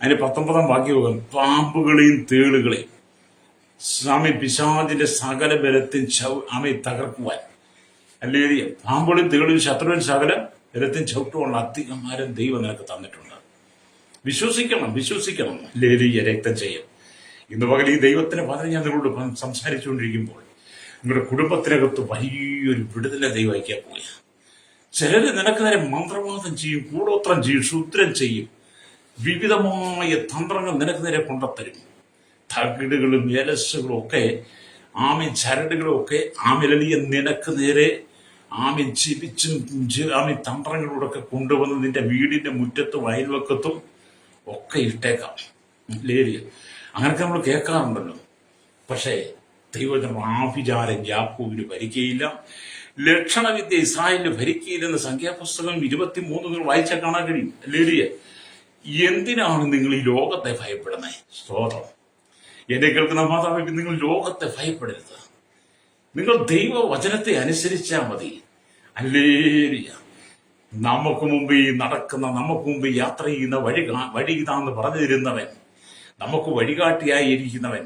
അതിന്റെ 19-ാം വാക്യം, പാമ്പുകളെയും തേളുകളെയും പിശാചിന്റെ സകല ബലത്തിൽ തകർക്കുവാൻ അല്ലേ പാമ്പുകളെയും തേളും ശത്രുവിൻ സകല ബലത്തിൽ ചവിട്ടുവാനുള്ള അധികാരം ദൈവം നിനക്ക് തന്നിട്ടുണ്ട്. വിശ്വസിക്കണം. ലേലിയ രക്തം ചെയ്യും. ഇന്ന് പകൽ ഈ ദൈവത്തിന്റെ പദം ഞാൻ നിങ്ങളോട് സംസാരിച്ചുകൊണ്ടിരിക്കുമ്പോൾ നിങ്ങളുടെ കുടുംബത്തിനകത്ത് വലിയൊരു വിടുതലെ ദൈവം അയക്കാൻ പോയ ചിലര് നിനക്ക് നേരെ മന്ത്രവാദം ചെയ്യും, കൂടോത്രം ചെയ്യും, ക്ഷുദ്രം ചെയ്യും, വിവിധമായ തന്ത്രങ്ങൾ നിനക്ക് നേരെ കൊണ്ടുത്തരും. തകിടുകളും ഏലസുകളും ഒക്കെ ചരടുകളും ഒക്കെ നിനക്ക് നേരെ ജീവിച്ചും തന്ത്രങ്ങളിലൂടെ കൊണ്ടുവന്ന് നിന്റെ വീടിന്റെ മുറ്റത്തും അയൽവക്കത്തും ഒക്കെ ഇട്ടേക്കാം. ലേലിയ അങ്ങനൊക്കെ നമ്മൾ കേൾക്കാറുണ്ടല്ലോ. പക്ഷേ ദൈവജനം ആഭിചാരം യാക്കോബിന് ഭരിക്കയില്ല, ലക്ഷണവിദ്യ ഇസ്രായേലിന് ഭരിക്കയില്ലെന്ന് സംഖ്യാപുസ്തകം 23 നിങ്ങൾ വായിച്ചാൽ കാണാൻ കഴിയും. ലേലിയ എന്തിനാണ് നിങ്ങൾ ഈ ലോകത്തെ ഭയപ്പെടുന്നത്? സ്തോത്രം. എന്നെ കേൾക്കുന്ന മാതാവ്, നിങ്ങൾ ലോകത്തെ ഭയപ്പെടരുത്. നിങ്ങൾ ദൈവവചനത്തെ അനുസരിച്ചാൽ മതി. അല്ലേലിയ നമുക്ക് മുമ്പ് നമുക്ക് മുമ്പ് യാത്ര ചെയ്യുന്ന വഴി ഇതാന്ന് പറഞ്ഞു തരുന്നവൻ, നമുക്ക് വഴികാട്ടിയായിരിക്കുന്നവൻ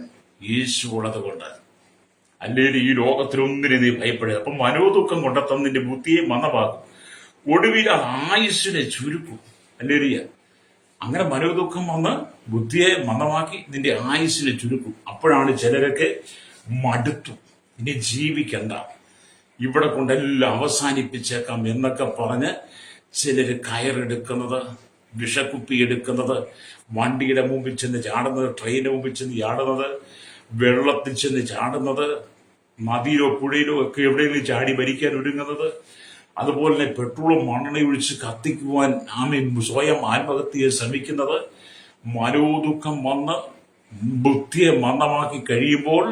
യേശു ഉള്ളത് കൊണ്ട് അല്ലേലി ഈ ലോകത്തിലൊന്നിനെ നീ ഭയപ്പെടുക. അപ്പം മനോദുഃഖം കൊണ്ടെത്തും നിന്റെ ബുദ്ധിയെ മന്ദമാക്കും, ഒടുവിൽ അത് ആയുസ്സിനെ ചുരുക്കും. അല്ലേലിയ അങ്ങനെ മനോദുഃഖം വന്ന് ബുദ്ധിയെ മന്ദമാക്കി നിന്റെ ആയുസ്സിനെ ചുരുക്കും. അപ്പോഴാണ് ചിലരൊക്കെ മടുത്തു, ഇനി ജീവിക്കണ്ട, ഇവിടെ കൊണ്ടെല്ലാം അവസാനിപ്പിച്ചേക്കാം എന്നൊക്കെ പറഞ്ഞ് ചിലര് കയറെടുക്കുന്നത്, വിഷക്കുപ്പി എടുക്കുന്നത്, വണ്ടിയുടെ മുമ്പിൽ ചെന്ന് ചാടുന്നത്, ട്രെയിനിന്റെ മുമ്പിൽ ചെന്ന് ചാടുന്നത്, വെള്ളത്തിൽ ചെന്ന് ചാടുന്നത്, നദിയിലോ പുഴയിലോ ഒക്കെ എവിടെയെങ്കിലും ചാടി മരിക്കാൻ ഒരുങ്ങുന്നത്, അതുപോലെ തന്നെ പെട്രോളും മണ്ണെണ്ണ ഒഴിച്ച് കത്തിക്കുവാൻ സ്വയം ആത്മഹത്യയെ ശ്രമിക്കുന്നത്, മനോദുഃഖം വന്ന് ബുദ്ധിയെ മന്ദമാക്കി കഴിയുമ്പോൾ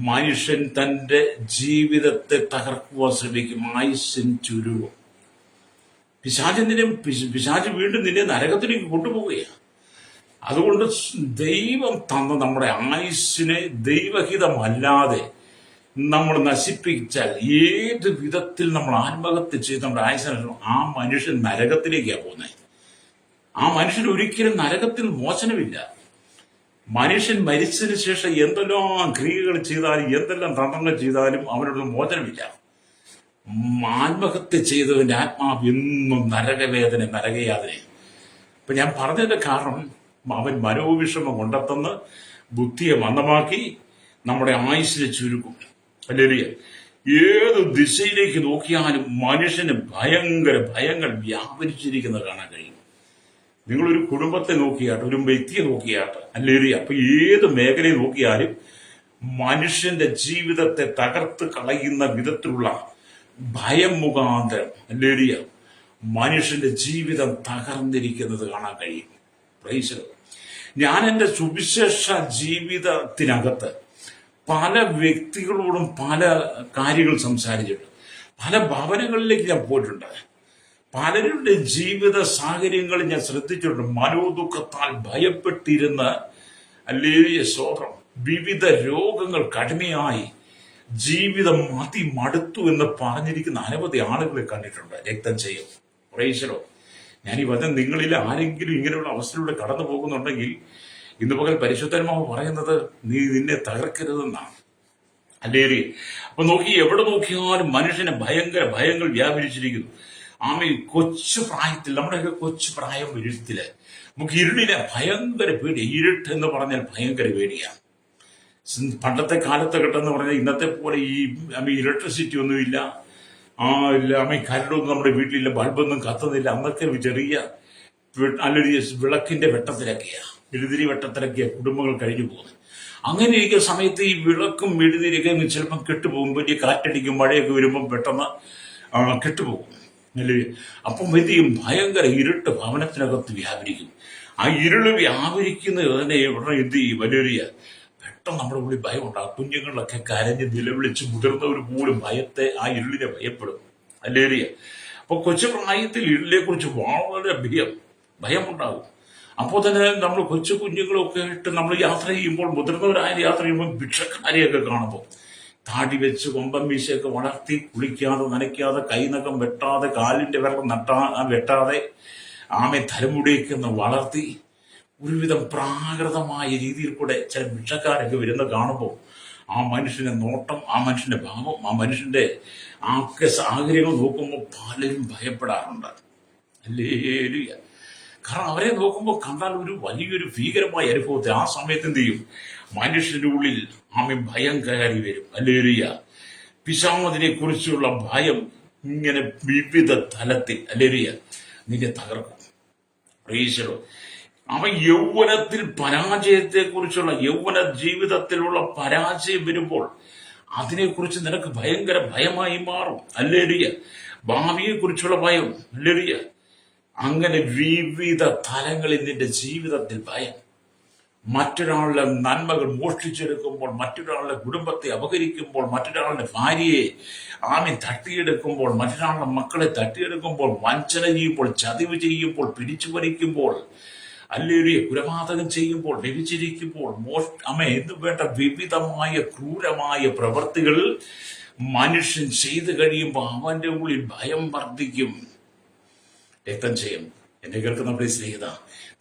മനുഷ്യൻ തന്റെ ജീവിതത്തെ തകർക്കുവാൻ ശ്രമിക്കും, ആയുസ്സിൻ ചുരുവും. പിശാച് വീണ്ടും നിന്നെ നരകത്തിലേക്ക് കൊണ്ടുപോവുകയാണ്. അതുകൊണ്ട് ദൈവം തന്ന നമ്മുടെ ആയുസ്സിനെ ദൈവഹിതമല്ലാതെ നമ്മൾ നശിപ്പിച്ചാൽ, ഏത് വിധത്തിൽ നമ്മൾ ആത്മഹത്യ ചെയ്ത് നമ്മുടെ ആയുസ്സിനെ, ആ മനുഷ്യൻ നരകത്തിലേക്കാണ് പോകുന്നത്. ആ മനുഷ്യൻ ഒരിക്കലും നരകത്തിൽ മോചനമില്ല. മനുഷ്യൻ മരിച്ചതിന് ശേഷം എന്തെല്ലാം ക്രിയകൾ ചെയ്താലും എന്തെല്ലാം തന്ത്രങ്ങൾ ചെയ്താലും അവനോട് മോചനമില്ല. ആത്മഹത്യ ചെയ്തതിന്റെ ആത്മാവ് എന്നും നരകവേദന, നരകയാതന. ഇപ്പൊ ഞാൻ പറഞ്ഞതിന്റെ കാരണം അവൻ മനോവിഷമം കൊണ്ടെത്തുന്ന ബുദ്ധിയെ മന്ദമാക്കി നമ്മുടെ ആയുസ്സിനെ ചുരുക്കും. അല്ലെങ്കിൽ ഏത് ദിശയിലേക്ക് നോക്കിയാലും മനുഷ്യന് ഭയങ്ങൾ വ്യാപരിച്ചിരിക്കുന്നത് കാണാൻ കഴിയും. നിങ്ങളൊരു കുടുംബത്തെ നോക്കിയാട്ട്, ഒരു വ്യക്തിയെ നോക്കിയാട്ട്, അല്ലെങ്കിൽ അപ്പൊ ഏത് മേഖലയെ നോക്കിയാലും മനുഷ്യന്റെ ജീവിതത്തെ തകർത്ത് കളയുന്ന വിധത്തിലുള്ള ഭയം മുഖാന്തരം അല്ലെങ്കിൽ മനുഷ്യന്റെ ജീവിതം തകർന്നിരിക്കുന്നത് കാണാൻ കഴിയും. Price the Lord. ഞാൻ എൻ്റെ സുവിശേഷ ജീവിതത്തിനകത്ത് പല വ്യക്തികളോടും പല കാര്യങ്ങൾ സംസാരിച്ചിട്ടുണ്ട്. പല ഭവനങ്ങളിലേക്ക് ഞാൻ പോയിട്ടുണ്ട്. പലരുടെ ജീവിത സാഹചര്യങ്ങൾ ഞാൻ ശ്രദ്ധിച്ചിട്ടുണ്ട്. മനോദുഃഖത്താൽ ഭയപ്പെട്ടിരുന്ന അല്ലെങ്കിൽ സ്വതന്ത്രം വിവിധ രോഗങ്ങൾ കടുമയായി ജീവിതം മടുത്തു എന്ന് പറഞ്ഞിരിക്കുന്ന അനവധി ആളുകളെ കണ്ടിട്ടുണ്ട്. രക്തം ചെയ്യും. Price the Lord. ഞാൻ ഈ വചനം നിങ്ങളിൽ ആരെങ്കിലും ഇങ്ങനെയുള്ള അവസ്ഥയിലൂടെ കടന്നു പോകുന്നുണ്ടെങ്കിൽ ഇന്ന് പകൽ പരിശുദ്ധാത്മാവ് പറയുന്നത് നീ നിന്നെ തകർക്കരുതെന്നാണ്. അല്ലേ? അപ്പൊ നോക്കി, എവിടെ നോക്കിയാലും മനുഷ്യനെ ഭയങ്ങൾ വ്യാപരിച്ചിരിക്കുന്നു. കൊച്ചു പ്രായത്തിൽ, നമ്മുടെയൊക്കെ കൊച്ചു പ്രായം ഇരുട്ടില് നമുക്ക് ഇരുളിനെ ഭയങ്കര പേടി. ഇരുട്ട് എന്ന് പറഞ്ഞാൽ ഭയങ്കര പേടിയാണ്. പണ്ടത്തെ കാലത്തൊക്കെ എന്ന് പറഞ്ഞാൽ ഇന്നത്തെ പോലെ ഈ ഇലക്ട്രിസിറ്റി ഒന്നുമില്ല, കരണ്ടൊന്നും നമ്മുടെ വീട്ടിലില്ല, ബൾബൊന്നും കത്തുന്നില്ല. അന്നൊക്കെ ചെറിയ അല്ലെങ്കിൽ വിളക്കിന്റെ വെട്ടത്തിലൊക്കെയാ, മെഴുതിരി വെട്ടത്തിലൊക്കെയാ കുടുംബങ്ങൾ കഴിഞ്ഞു പോകുന്നത്. അങ്ങനെ ഇരിക്കുന്ന സമയത്ത് ഈ വിളക്കും മെഴുതിരിയൊക്കെ ചിലപ്പം കെട്ടുപോകും. വലിയ കാറ്റടിക്കും, മഴയൊക്കെ വരുമ്പം പെട്ടെന്ന് കെട്ടുപോകും. അല്ലേ? അപ്പം എന്തെയും ഭയങ്കര ഇരുട്ട് ഭവനത്തിനകത്ത് വ്യാപരിക്കും. ആ ഇരുള് വ്യാപരിക്കുന്നത് തന്നെ ഉടനെ എന്ത് ചെയ്യും? വലിയ പെട്ടെന്ന് നമ്മുടെ ഉള്ളിൽ ഭയം ഉണ്ടാകും. കുഞ്ഞുങ്ങളൊക്കെ കരഞ്ഞ് നിലവിളിച്ച് മുതിർന്നവർ പോലും ആ ഇരുളിനെ ഭയപ്പെടും. അല്ലേ? അപ്പൊ കൊച്ചു പ്രായത്തിൽ ഇരുളിനെ കുറിച്ച് വളരെ ഭയമുണ്ടാകും. അപ്പോൾ തന്നെ നമ്മൾ കൊച്ചു കുഞ്ഞുങ്ങളൊക്കെ ആയിട്ട് നമ്മൾ യാത്ര ചെയ്യുമ്പോൾ, മുതിർന്നവരായ യാത്ര ചെയ്യുമ്പോൾ ഭിക്ഷക്കാരെയൊക്കെ കാണുമ്പോൾ താടി വെച്ച് കൊമ്പം വീശയൊക്കെ വളർത്തി കുളിക്കാതെ നനയ്ക്കാതെ കൈനകം വെട്ടാതെ കാലിന്റെ വിരൽ വെട്ടാതെ തലമുടിയൊക്കെ ഒന്ന് വളർത്തി ഒരുവിധം പ്രാകൃതമായ രീതിയിൽ കൂടെ ചില ഭിക്ഷക്കാരൊക്കെ വരുന്ന കാണുമ്പോൾ ആ മനുഷ്യന്റെ നോട്ടം, ആ മനുഷ്യന്റെ ഭാവം, ആ മനുഷ്യന്റെ ഒക്കെ സാഹചര്യങ്ങൾ നോക്കുമ്പോൾ പലരും ഭയപ്പെടാറുണ്ട്. അല്ലേ? കാരണം അവരെ നോക്കുമ്പോൾ കണ്ടാൽ ഒരു വലിയൊരു ഭീകരമായ അനുഭവത്തെ ആ സമയത്ത് എന്ത് ചെയ്യും? മനുഷ്യന്റെ ഉള്ളിൽ ഭയം കയറി വരും. അല്ലേ? പിശാചിനെ കുറിച്ചുള്ള ഭയം ഇങ്ങനെ വിവിധ തലത്തിൽ അല്ലേ നിന്നെ തകർക്കും. Praise the Lord. യൗവനത്തിൽ പരാജയത്തെ കുറിച്ചുള്ള, യൗവന ജീവിതത്തിലുള്ള പരാജയം വരുമ്പോൾ അതിനെക്കുറിച്ച് നിനക്ക് ഭയങ്കര ഭയമായി മാറും. അല്ലേ? ഭാവിയെ കുറിച്ചുള്ള ഭയം. അല്ലേ? അങ്ങനെ വിവിധ തലങ്ങളിൽ നിന്റെ ജീവിതത്തിൽ ഭയം. മറ്റൊരാളുടെ നന്മകൾ മോഷ്ടിച്ചെടുക്കുമ്പോൾ, മറ്റൊരാളുടെ കുടുംബത്തെ അപഹരിക്കുമ്പോൾ, മറ്റൊരാളുടെ ഭാര്യയെ തട്ടിയെടുക്കുമ്പോൾ, മറ്റൊരാളുടെ മക്കളെ തട്ടിയെടുക്കുമ്പോൾ, വഞ്ചന ചെയ്യുമ്പോൾ, ചതിവ് ചെയ്യുമ്പോൾ, പിടിച്ചു പറിക്കുമ്പോൾ, അല്ലേ കുലപാതകം ചെയ്യുമ്പോൾ, വ്യഭിചരിക്കുമ്പോൾ, എന്ന് വേണ്ട വിവിധമായ ക്രൂരമായ പ്രവൃത്തികൾ മനുഷ്യൻ ചെയ്തു കഴിയുമ്പോൾ അവന്റെ ഉള്ളിൽ ഭയം വർദ്ധിക്കും. രക്തം ചെയ്യും. എന്നെ കേൾക്കുന്ന നമ്മുടെ സ്നേഹിത,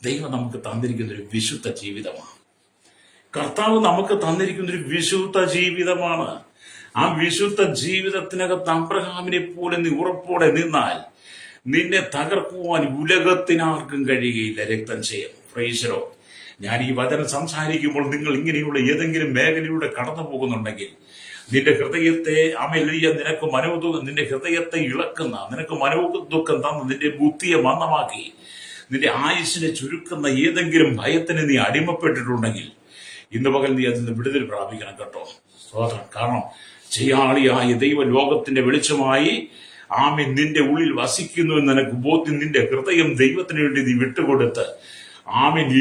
ദൈവം നമുക്ക് തന്നിരിക്കുന്ന ഒരു വിശുദ്ധ ജീവിതമാണ്. കർത്താവ് നമുക്ക് തന്നിരിക്കുന്ന ഒരു വിശുദ്ധ ജീവിതമാണ്. ആ വിശുദ്ധ ജീവിതത്തിനകത്ത് അബ്രഹാമിനെ പോലെ നീ ഉറപ്പോടെ നിന്നാൽ നിന്നെ തകർക്കുവാൻ ഉലകത്തിനാർക്കും കഴിയുകയില്ല. രക്തം ചെയ്യും. Price the Lord. ഞാൻ ഈ വചനം സംസാരിക്കുമ്പോൾ നിങ്ങൾ ഇങ്ങനെയുള്ള ഏതെങ്കിലും മേഖലയിലൂടെ കടന്നു പോകുന്നുണ്ടെങ്കിൽ നിന്റെ ഹൃദയത്തെ നിനക്ക് മനോദുഃഖം, നിന്റെ ഹൃദയത്തെ ഇളക്കുന്ന, നിനക്ക് മനോദുഃഖം തന്ന് നിന്റെ ബുദ്ധിയെ മന്ദമാക്കി നിന്റെ ആയുസ്സിനെ ചുരുക്കുന്ന ഏതെങ്കിലും ഭയത്തിന് നീ അടിമപ്പെട്ടിട്ടുണ്ടെങ്കിൽ ഇന്ന് പകൽ നീ അതിൽ നിന്ന് വിടുതൽ പ്രാപിക്കണം കേട്ടോ. സ്തോത്രം. കാരണം ചെയ്യാളിയായ ദൈവ ലോകത്തിന്റെ വെളിച്ചമായി നിന്റെ ഉള്ളിൽ വസിക്കുന്നു എന്ന് നിനക്ക് ബോധ്യം, നിന്റെ ഹൃദയം ദൈവത്തിന് വേണ്ടി നീ വിട്ടുകൊടുത്ത്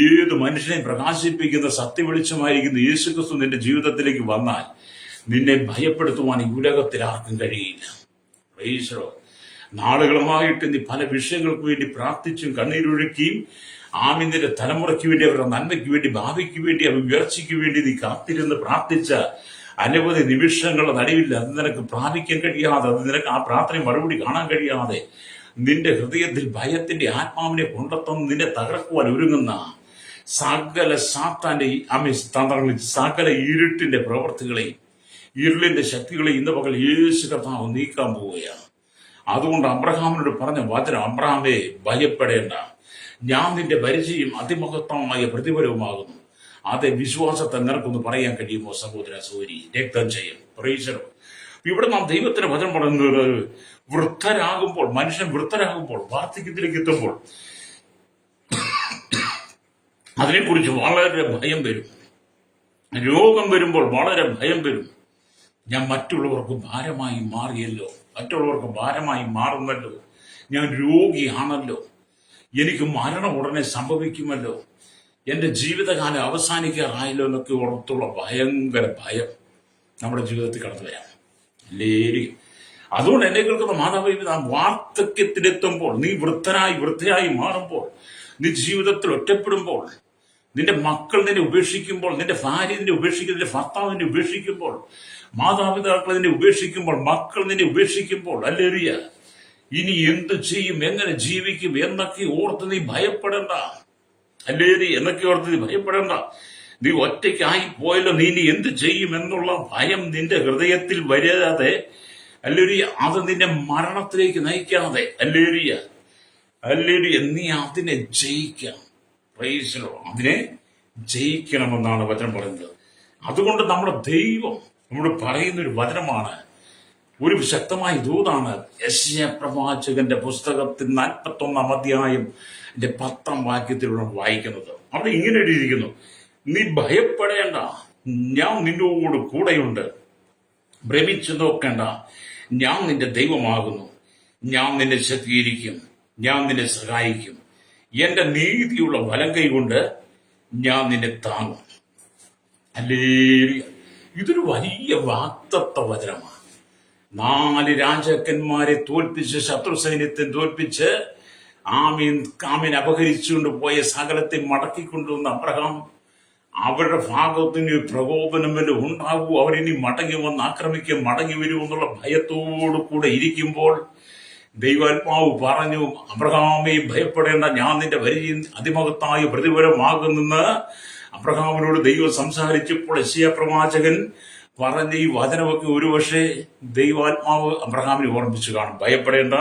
ഏത് മനുഷ്യനെ പ്രകാശിപ്പിക്കുന്ന സത്യവെളിച്ചമായിരിക്കുന്ന യേശുക്രിസ്തു നിന്റെ ജീവിതത്തിലേക്ക് വന്നാൽ നിന്നെ ഭയപ്പെടുത്തുവാൻ ഈ ഉലകത്തിൽ ആർക്കും കഴിയില്ല. Price the Lord. നാളുകളുമായിട്ട് നീ പല വിഷയങ്ങൾക്ക് വേണ്ടി പ്രാർത്ഥിച്ചും കണ്ണീരൊഴുക്കിയും നിന്റെ തലമുറയ്ക്ക് വേണ്ടി, അവരുടെ നന്മയ്ക്ക് വേണ്ടി, ഭാവിക്ക് വേണ്ടി, അവരുടെ ഉയർച്ചയ്ക്ക് വേണ്ടി നീ കാത്തിരുന്ന് പ്രാർത്ഥിച്ച അനവധി നിമിഷങ്ങളുടെ നടുവിൽ അത് നിനക്ക് പ്രാപിക്കാൻ കഴിയാതെ, അത് നിനക്ക് ആ പ്രാർത്ഥന മറുപടി കാണാൻ കഴിയാതെ നിന്റെ ഹൃദയത്തിൽ ഭയത്തിന്റെ ആത്മാവിനെ കൊണ്ടെത്തുന്ന, നിന്നെ തകർക്കുവാൻ ഒരുങ്ങുന്ന സകല സാത്താന്റെ തന്ത്രങ്ങളിൽ, സകല ഇരുട്ടിന്റെ പ്രവർത്തികളെയും, ഇരുളിന്റെ ശക്തികളെ ഇന്ന് പകൽ യേശു കർത്താവ് നീക്കാൻ പോവുകയാണ്. അതുകൊണ്ട് അബ്രഹാമിനോട് പറഞ്ഞ വചനം, അബ്രഹാമേ ഭയപ്പെടേണ്ട, ഞാൻ നിന്റെ പരിചയം അതിമഹത്വമായ പ്രതിഫലവുമാകുന്നു. അതേ വിശ്വാസത്തെ നിനക്കൊന്ന് പറയാൻ കഴിയുമോ സഹോദര സഹോദരി? രക്തം ചെയ്യും. Price the Lord. ഇവിടെ നാം ദൈവത്തിന്റെ വചനം പറയുന്നത് വൃദ്ധരാകുമ്പോൾ, മനുഷ്യൻ വൃദ്ധരാകുമ്പോൾ, വാർദ്ധക്യത്തിലേക്ക് എത്തുമ്പോൾ അതിനെക്കുറിച്ച് വളരെ ഭയം വരും. രോഗം വരുമ്പോൾ വളരെ ഭയം വരും. ഞാൻ മറ്റുള്ളവർക്ക് ഭാരമായി മാറിയല്ലോ, മറ്റുള്ളവർക്ക് ഭാരമായി മാറുന്നല്ലോ, ഞാൻ രോഗിയാണല്ലോ, എനിക്ക് മരണം ഉടനെ സംഭവിക്കുമല്ലോ, എൻ്റെ ജീവിതകാലം അവസാനിക്കാറായല്ലോ എന്നൊക്കെ ഓർത്തുള്ള ഭയങ്കര ഭയം നമ്മുടെ ജീവിതത്തിൽ കടന്നു വരാം. അല്ലേ? അതുകൊണ്ട് എന്നെ കേൾക്കുന്ന മാതാപിതാ, വാർദ്ധക്യത്തിലെത്തുമ്പോൾ, നീ വൃദ്ധയായി മാറുമ്പോൾ, നീ ജീവിതത്തിൽ ഒറ്റപ്പെടുമ്പോൾ, നിന്റെ മക്കൾ നിന്നെ ഉപേക്ഷിക്കുമ്പോൾ, നിന്റെ ഭാര്യ നിന്നെ ഉപേക്ഷിക്കുമ്പോൾ, നിന്റെ ഭർത്താവ് നിന്നെ ഉപേക്ഷിക്കുമ്പോൾ, മാതാപിതാക്കൾ നിന്നെ ഉപേക്ഷിക്കുമ്പോൾ, മക്കൾ നിന്നെ ഉപേക്ഷിക്കുമ്പോൾ, അല്ലേറിയ ഇനി എന്ത് ചെയ്യും, എങ്ങനെ ജീവിക്കും എന്നൊക്കെ ഓർത്ത് നീ ഭയപ്പെടേണ്ട. അല്ലേറി എന്നൊക്കെ ഓർത്ത് നീ ഭയപ്പെടേണ്ട. നീ ഒറ്റയ്ക്കായി പോയല്ലോ, നീ ഇനി എന്ത് ചെയ്യും എന്നുള്ള ഭയം നിന്റെ ഹൃദയത്തിൽ വരാതെ, അല്ലേറിയ അത് നിന്നെ മരണത്തിലേക്ക് നയിക്കാതെ, അല്ലേറിയ നീ അതിനെ ജയിക്കാം. പ്രൈസിലോ, അതിനെ ജയിക്കണമെന്നാണ് വചനം പറയുന്നത്. അതുകൊണ്ട് നമ്മുടെ ദൈവം നമ്മൾ പറയുന്നൊരു വചനമാണ്, ഒരു ശക്തമായ ദൂതാണ്. യെശയ്യാ പ്രവാചകന്റെ പുസ്തകത്തിൽ 41 അധ്യായം 10 വാക്യത്തിലൂടെ വായിക്കുന്നത്. അവിടെ ഇങ്ങനെ എഴുതിയിരിക്കുന്നു, നീ ഭയപ്പെടേണ്ട, ഞാൻ നിന്നോട് കൂടെയുണ്ട്. ഭ്രമിച്ചു നോക്കേണ്ട, ഞാൻ നിന്റെ ദൈവമാകുന്നു. ഞാൻ നിന്നെ ശക്തീകരിക്കും, ഞാൻ നിന്നെ സഹായിക്കും. എന്റെ നീതിയുള്ള വലങ്കൈ കൊണ്ട് ഞാൻ നിന്നെ താങ്ങും. ഹല്ലേലൂയ. ഇതൊരു വലിയ വാഗ്ദത്ത വചനമാണ്. 4 രാജാക്കന്മാരെ തോൽപ്പിച്ച്, ശത്രു സൈന്യത്തെ തോൽപ്പിച്ച്, ആമീൻ അപഹരിച്ചുകൊണ്ട് പോയ സകലത്തെ മടക്കിക്കൊണ്ടുവന്ന അബ്രഹാം, അവരുടെ ഭാഗത്തിന് പ്രകോപനം വല്ലതും ഉണ്ടാകൂ, അവരിനി മടങ്ങി വന്ന് ആക്രമിക്കും, മടങ്ങി വരുമെന്നുള്ള ഭയത്തോടു കൂടെ ഇരിക്കുമ്പോൾ ദൈവാത്മാവ് പറഞ്ഞു, അബ്രഹാമേ ഭയപ്പെടേണ്ട, ഞാൻ നിന്റെ വലിയ അതിമഹത്തായ പ്രതിഫലമാകുന്നെന്ന് അബ്രഹാമിനോട് ദൈവം സംസാരിച്ചപ്പോൾ യെശയ്യാ പ്രവാചകൻ പറഞ്ഞ ഈ വചനമൊക്കെ ഒരുപക്ഷെ ദൈവാത്മാവ് അബ്രഹാമിനെ ഓർമ്മിച്ചു കാണും. ഭയപ്പെടേണ്ട,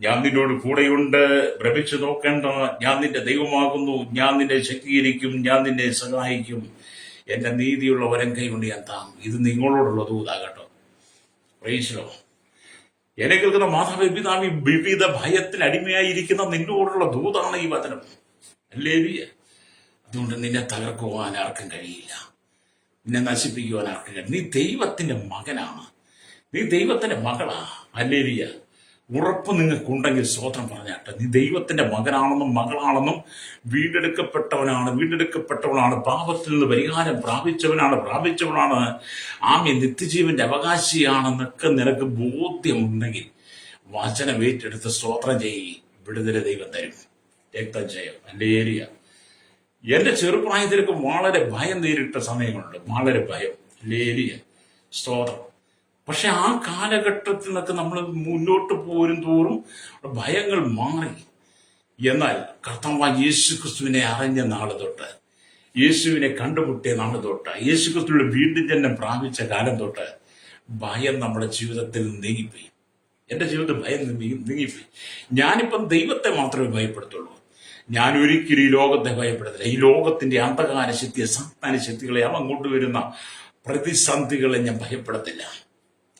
ഞാൻ നിന്നോട് കൂടെയുണ്ട്. ഭ്രമിച്ചു നോക്കേണ്ട, ഞാൻ നിന്റെ ദൈവമാകുന്നു. ഞാൻ നിന്നെ ശക്തീകരിക്കും, ഞാൻ നിന്നെ സഹായിക്കും. എന്റെ നീതിയുള്ള വലങ്കൈ കൊണ്ട് ഞാൻ താങ്ങും. ഇത് നിങ്ങളോടുള്ള ദൂതാകട്ടോ. പ്രൈസിലോ. എന്നെ കേൾക്കുന്ന മാതാപിതാവി, വിവിധ ഭയത്തിന് അടിമയായിരിക്കുന്ന നിന്നോടുള്ള ദൂതാണ് ഈ വചനം. ഹല്ലേലൂയ. അതുകൊണ്ട് നിന്നെ തകർക്കുവാൻ ആർക്കും കഴിയില്ല, നിന്നെ നശിപ്പിക്കുവാൻ ആർക്കും കഴിയില്ല. നീ ദൈവത്തിന്റെ മകനാണ്, നീ ദൈവത്തിന്റെ മകളാ. ഹല്ലേലൂയ. ഉറപ്പ് നിങ്ങൾക്കുണ്ടെങ്കിൽ സ്തോത്രം പറഞ്ഞാട്ടെ. നീ ദൈവത്തിന്റെ മകനാണെന്നും മകളാണെന്നും, വീണ്ടെടുക്കപ്പെട്ടവളാണ്, പാപത്തിൽ നിന്ന് പരിഹാരം പ്രാപിച്ചവളാണ്, ആമേ നിത്യജീവന്റെ അവകാശിയാണെന്നൊക്കെ നിനക്ക് ബോധ്യമുണ്ടെങ്കിൽ വചനം ഏറ്റെടുത്ത് സ്തോത്രം ചെയ്യ്. വിടുതല ദൈവം തരും. രക്തം ജയം. ഹല്ലേലൂയ. എന്റെ ചെറുപ്രായത്തിലേക്ക് വളരെ ഭയം നേരിട്ട സമയങ്ങളുണ്ട്, വളരെ ഭയം. ഹല്ലേലൂയ. സ്തോത്രം. പക്ഷെ ആ കാലഘട്ടത്തിൽ നിന്നൊക്കെ നമ്മൾ മുന്നോട്ട് പോരും തോറും ഭയങ്ങൾ മാറി. എന്നാൽ കർത്താവായ യേശുക്രിസ്തുവിനെ അറിഞ്ഞ നാള് തൊട്ട്, യേശുവിനെ കണ്ടുമുട്ടിയ നാള് തൊട്ട്, യേശുക്രിസ്തുവിന്റെ വീണ്ടും ജന്മം പ്രാപിച്ച കാലം തൊട്ട് ഭയം നമ്മുടെ ജീവിതത്തിൽ നീങ്ങിപ്പോയി. എന്റെ ജീവിതത്തിൽ ഭയം നീങ്ങിപ്പോയി. ഞാനിപ്പം ദൈവത്തെ മാത്രമേ ഭയപ്പെടുത്തുള്ളൂ. ഞാൻ ഒരിക്കലും ഈ ലോകത്തെ ഭയപ്പെടുത്തില്ല. ഈ ലോകത്തിന്റെ അന്ധകാര ശക്തിയെ, സാത്താന ശക്തികളെ, അവൻ കൊണ്ടുവരുന്ന പ്രതിസന്ധികളെ ഞാൻ ഭയപ്പെടത്തില്ല.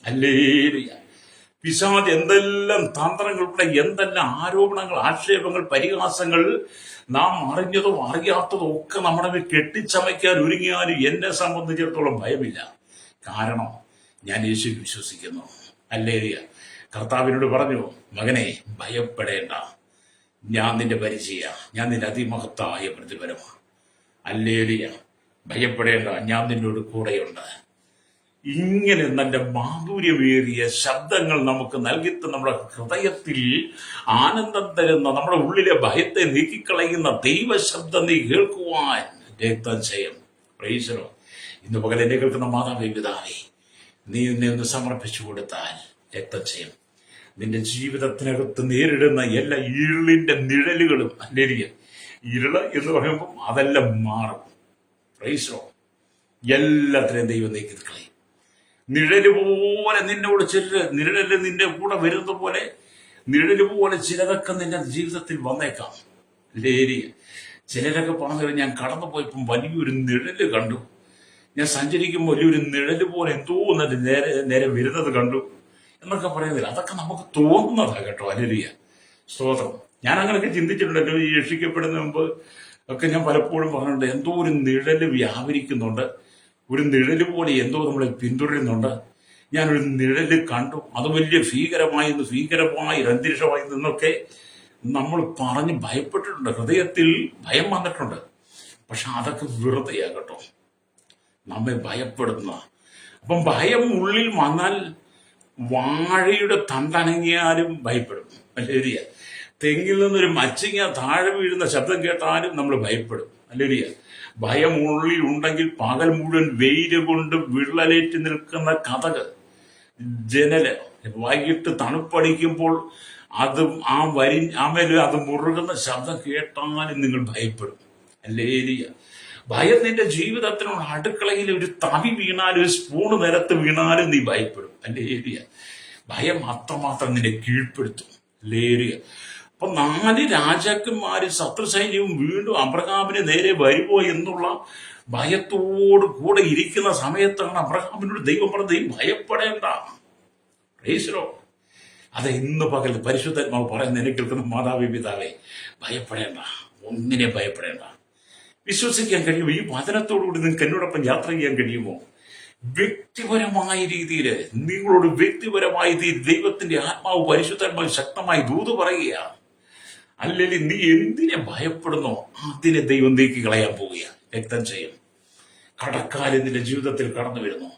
ഹല്ലേലൂയ. പിശാച് എന്തെല്ലാം തന്ത്രങ്ങളുടെ, എന്തെല്ലാം ആരോപണങ്ങൾ, ആക്ഷേപങ്ങൾ, പരിഹാസങ്ങൾ നാം അറിഞ്ഞതോ അറിയാത്തതോ ഒക്കെ നമ്മുടെ മേൽ കെട്ടിച്ചമയ്ക്കാൻ ഒരുങ്ങിയാലും എന്നെ സംബന്ധിച്ചിടത്തോളം ഭയമില്ല. കാരണം ഞാൻ യേശുവിൽ വിശ്വസിക്കുന്നു. ഹല്ലേലൂയ. കർത്താവിനോട് പറഞ്ഞു, മകനെ ഭയപ്പെടേണ്ട, ഞാൻ നിന്റെ പരിചയ, ഞാൻ നിന്റെ അതിമഹത്തായ പ്രതിഫലമാണ്. ഹല്ലേലൂയ. ഭയപ്പെടേണ്ട, ഞാൻ നിന്നോട് കൂടെയുണ്ട്. ഇങ്ങനെ നല്ല മാധുര്യമേറിയ ശബ്ദങ്ങൾ നമുക്ക് നൽകിത്ത് നമ്മുടെ ഹൃദയത്തിൽ ആനന്ദം തരുന്ന, നമ്മുടെ ഉള്ളിലെ ഭയത്തെ നീക്കിക്കളയുന്ന ദൈവശബ്ദം നീ കേൾക്കുവാൻ രക്തം ചെയ്യും. പ്രൈസലോ. ഇന്ന് പകൽ എന്നെ കേൾക്കുന്ന മാതാപിതാവേ, നീ എന്നെ ഒന്ന് സമർപ്പിച്ചു കൊടുത്താൽ രക്തം ചെയ്യും. നിന്റെ ജീവിതത്തിനകത്ത് നേരിടുന്ന എല്ലാ ഇരുളിന്റെ നിഴലുകളും, അല്ലെങ്കിൽ ഇരുള് എന്ന് പറയുമ്പോൾ അതെല്ലാം മാറും. പ്രൈസലോ. എല്ലാത്തിനെയും ദൈവം നീക്കി കളയും. നിഴല് പോലെ നിന്നോട് നിഴല് നിന്റെ കൂടെ വരുന്ന പോലെ, നിഴല് പോലെ ചിലതൊക്കെ നിന്റെ ജീവിതത്തിൽ വന്നേക്കാം. ലേരി ചിലരൊക്കെ പറഞ്ഞു, ഞാൻ കടന്നു പോയപ്പം വലിയൊരു നിഴല് കണ്ടു, ഞാൻ സഞ്ചരിക്കുമ്പോൾ വലിയൊരു നിഴല് പോലെ എന്തോ എന്നിട്ട് നേരെ നേരെ വരുന്നത് കണ്ടു എന്നൊക്കെ പറയുന്നില്ല. അതൊക്കെ നമുക്ക് തോന്നുന്നതാ കേട്ടോ. ഹല്ലേലൂയ, സ്തോത്രം. ഞാൻ അങ്ങനെയൊക്കെ ചിന്തിച്ചിട്ടുണ്ട്. ഈ രക്ഷിക്കപ്പെടുന്ന മുമ്പ് ഒക്കെ ഞാൻ പലപ്പോഴും പറഞ്ഞിട്ടുണ്ട്, എന്തോ ഒരു നിഴല് വ്യാപരിക്കുന്നുണ്ട്, ഒരു നിഴല് പോലെ എന്തോ നമ്മളെ പിന്തുടരുന്നുണ്ട്. ഞാനൊരു നിഴല് കണ്ടു, അത് വലിയ ഭീകരമായ ഒരു അന്തരീക്ഷമായി നിന്നൊക്കെ നമ്മൾ പറഞ്ഞ് ഭയപ്പെട്ടിട്ടുണ്ട്. ഹൃദയത്തിൽ ഭയം വന്നിട്ടുണ്ട്. പക്ഷെ അതൊക്കെ വെറുതെയാ കേട്ടോ, നമ്മെ ഭയപ്പെടുന്ന. അപ്പം ഭയം ഉള്ളിൽ വന്നാൽ വാഴയുടെ തണ്ടനങ്ങിയാലും ഭയപ്പെടും. ശരിയ, തെങ്ങിൽ നിന്നൊരു മച്ചിങ്ങ താഴെ വീഴുന്ന ശബ്ദം കേട്ടാലും നമ്മൾ ഭയപ്പെടും. അല്ലേരിയ, ഭയം ഉള്ളിൽ ഉണ്ടെങ്കിൽ പകൽ മുഴുവൻ വെയില് കൊണ്ട് വിള്ളലേറ്റ് നിൽക്കുന്ന കതക്, ജനല്, വൈകിട്ട് തണുപ്പടിക്കുമ്പോൾ അത് ആമേല് അത് മുറുകുന്ന ശബ്ദം കേട്ടാലും നിങ്ങൾ ഭയപ്പെടും. അല്ലേരിയ, ഭയം നിന്റെ ജീവിതത്തിനുള്ള അടുക്കളയിൽ ഒരു തവി വീണാലും ഒരു സ്പൂണ് നിലത്ത് വീണാലും നീ ഭയപ്പെടും. അല്ലേരിയ, ഭയം അത്രമാത്രം നിന്നെ കീഴ്പ്പെടുത്തും. അല്ലേരിയ. അപ്പൊ 4 രാജാക്കന്മാര് ശത്രു സൈന്യവും വീണ്ടും അബ്രഹാമിന് നേരെ വരുമോ എന്നുള്ള ഭയത്തോട് കൂടെ ഇരിക്കുന്ന സമയത്താണ് അബ്രഹാമിനോട് ദൈവം പറഞ്ഞത്, ഭയപ്പെടേണ്ട. പ്രൈസ്. അത് ഇന്ന് പകൽ പരിശുദ്ധാത്മാവ് പറയുന്ന എന്നെ കേൾക്കുന്ന മാതാവി പിതാവേ, ഭയപ്പെടേണ്ട, ഒന്നിനെ ഭയപ്പെടേണ്ട. വിശ്വസിക്കാൻ കഴിയുമോ? ഈ വചനത്തോടുകൂടി നിങ്ങൾക്ക് എന്നോടൊപ്പം യാത്ര ചെയ്യാൻ കഴിയുമോ? വ്യക്തിപരമായ രീതിയിൽ നിങ്ങളോട് വ്യക്തിപരമായ രീതിയിൽ ദൈവത്തിന്റെ ആത്മാവ്, പരിശുദ്ധാത്മാവ് ശക്തമായി ദൂത് പറയുക. അല്ലെങ്കിൽ നീ എന്തിനെ ഭയപ്പെടുന്നോ അതിനെ ദൈവം നീക്കി കളയാൻ പോവുകയാണ്. രക്തം ചെയ്യും. കടക്കാലം നിന്റെ ജീവിതത്തിൽ കടന്നു വരുന്നു.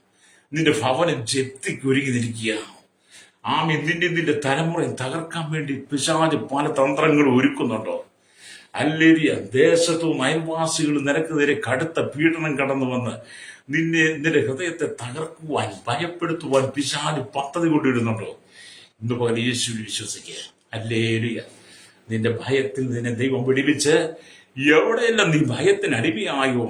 നിന്റെ ഭവനം ജപ്തിക്ക് ഒരുങ്ങി നിൽക്കുക. നിന്റെ തലമുറയെ തകർക്കാൻ വേണ്ടി പിശാച് പല തന്ത്രങ്ങൾ ഒരുക്കുന്നുണ്ടോ? അല്ലേരിയ, ദേശത്തും അയൽവാസികളും നിനക്ക് നേരെ കടുത്ത പീഡനം കടന്നു വന്ന് നിന്റെ ഹൃദയത്തെ തകർക്കുവാൻ, ഭയപ്പെടുത്തുവാൻ പിശാച് പദ്ധതി കൊണ്ടിടുന്നുണ്ടോ? ഇന്ന് പോലെ യേശുവിൽ വിശ്വസിക്കുക. ഹല്ലേലൂയ. നിന്റെ ഭയത്തിൽ നിന്നെ ദൈവം വിടുവിച്ച് എവിടെയെല്ലാം നീ ഭയത്തിന് അടിമയായോ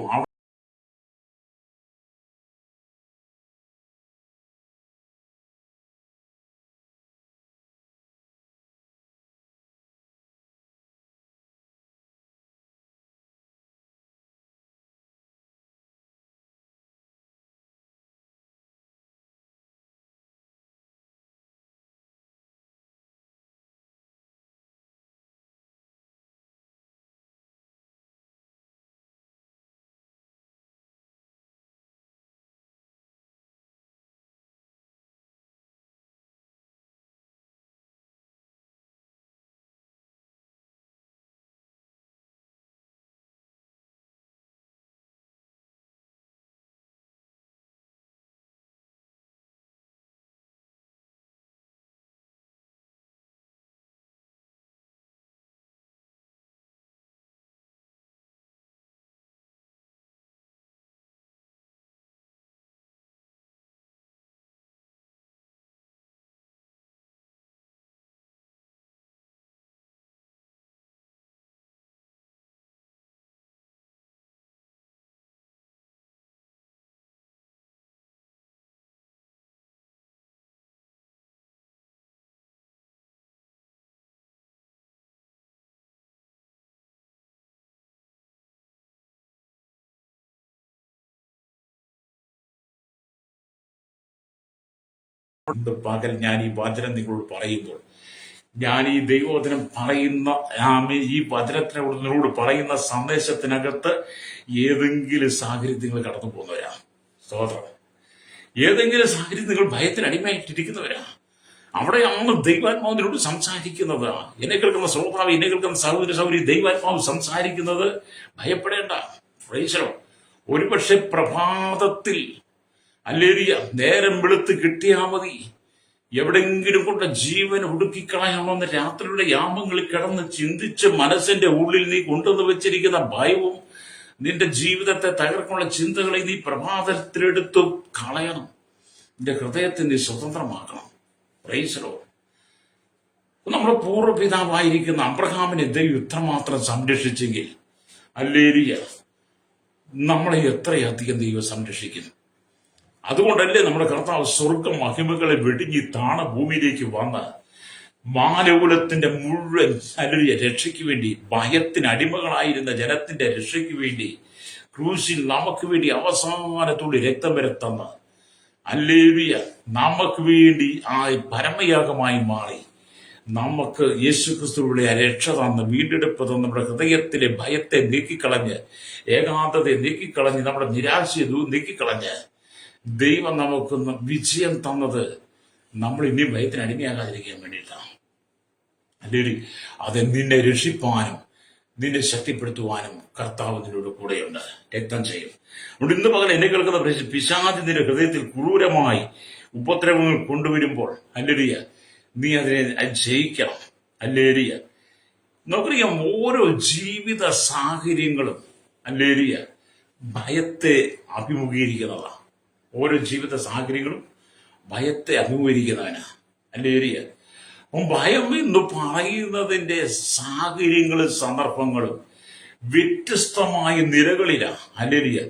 പകൽ ഞാൻ ഈ വചനം നിങ്ങളോട് പറയുമ്പോൾ, ഞാൻ ഈ ദൈവവചനം പറയുന്ന ഈ വചനത്തിനോട് പറയുന്ന സന്ദേശത്തിനകത്ത് ഏതെങ്കിലും സാഹചര്യം നിങ്ങൾ കടന്നു പോകുന്നവരാ, സ്തോത്രം. ഏതെങ്കിലും സാഹചര്യം നിങ്ങൾ ഭയത്തിന് അടിമയായിട്ടിരിക്കുന്നവരാ, അവിടെയാണ് ദൈവാത്മാവിനോട് സംസാരിക്കുന്നത്. എന്നെ കേൾക്കുന്ന ശ്രോതാവ്, എന്നെ കേൾക്കുന്ന സഹോദരി, ദൈവാത്മാവ് സംസാരിക്കുന്നത് ഭയപ്പെടേണ്ട. പ്രൈസലോ. ഒരുപക്ഷെ പ്രഭാതത്തിൽ, അല്ലേരിയ, നേരം വെളുത്ത് കിട്ടിയാ മതി, എവിടെങ്കിലും കൊണ്ട് ജീവൻ ഒടുക്കിക്കളയണമെന്ന് രാത്രിയുടെ യാമങ്ങളിൽ കിടന്ന് ചിന്തിച്ച് മനസ്സിന്റെ ഉള്ളിൽ നീ കൊണ്ടുവന്ന് വെച്ചിരിക്കുന്ന ഭയവും നിന്റെ ജീവിതത്തെ തകർക്കാനുള്ള ചിന്തകളെ നീ പ്രഭാതത്തിലെടുത്ത് കളയണം. നിന്റെ ഹൃദയത്തെ നീ സ്വതന്ത്രമാക്കണം. പ്രൈസലോ. നമ്മുടെ പൂർവ്വപിതാവായിരിക്കുന്ന അബ്രഹാമിനെ ദൈവം ഇത്രമാത്രം സംരക്ഷിച്ചെങ്കിൽ, അല്ലേരിയ, നമ്മളെ എത്രയധികം ദൈവം സംരക്ഷിക്കുന്നു. അതുകൊണ്ടല്ലേ നമ്മുടെ കർത്താവ് സ്വർഗ മഹിമകളെ വെടിഞ്ഞി താണ ഭൂമിയിലേക്ക് വന്ന് മാനകുലത്തിന്റെ മുഴുവൻ രക്ഷയ്ക്ക് വേണ്ടി, ഭയത്തിന് അടിമകളായിരുന്ന ജനത്തിന്റെ രക്ഷയ്ക്ക് വേണ്ടി ക്രൂശിൽ നമുക്ക് വേണ്ടി അവസാനത്തുള്ളി രക്തം വരെ തന്ന് ഹല്ലേലൂയ നമുക്ക് വേണ്ടി ആ പരമയാഗമായി മാറി നമുക്ക് യേശുക്രിസ്തുവിന്റെ രക്ഷ തന്ന് വീണ്ടെടുപ്പ് തന്ന് നമ്മുടെ ഹൃദയത്തിലെ ഭയത്തെ നീക്കിക്കളഞ്ഞ് ഏകാന്തതയെ നീക്കിക്കളഞ്ഞ് നമ്മുടെ നിരാശയെ നീക്കിക്കളഞ്ഞ് ദൈവം നമുക്ക് വിജയം തന്നത് നമ്മൾ ഇനിയും ഭയത്തിന് അടിമയാകാതിരിക്കാൻ വേണ്ടിയിട്ടാണ്. അല്ലെങ്കിൽ അത് നിന്നെ രക്ഷിപ്പാനും നിന്നെ ശക്തിപ്പെടുത്തുവാനും കർത്താവ് നിന്നോട് കൂടെയുണ്ട്, രക്തം ചെയ്യും. അതുകൊണ്ട് ഇന്ന് പകൽ എന്നെ കേൾക്കുന്ന പിശാച് നിന്റെ ഹൃദയത്തിൽ ക്രൂരമായി ഉപദ്രവങ്ങൾ കൊണ്ടുവരുമ്പോൾ ഹല്ലേലൂയ നീ അതിനെ ജയിക്കണം. ഹല്ലേലൂയ നമുക്കറിയാം, ഓരോ ജീവിത സാഹചര്യങ്ങളും ഹല്ലേലൂയ ഭയത്തെ അഭിമുഖീകരിക്കുന്നതാണ്. ഓരോ ജീവിത സാഹചര്യങ്ങളും ഭയത്തെ അഭിമുഖീകരിക്കുന്നവനാ. ഹല്ലേലൂയ ഭയം എന്ന് പറയുന്നതിന്റെ സാഹചര്യങ്ങളും സന്ദർഭങ്ങളും വ്യത്യസ്തമായ നിലകളിലാണ്. ഹല്ലേലൂയ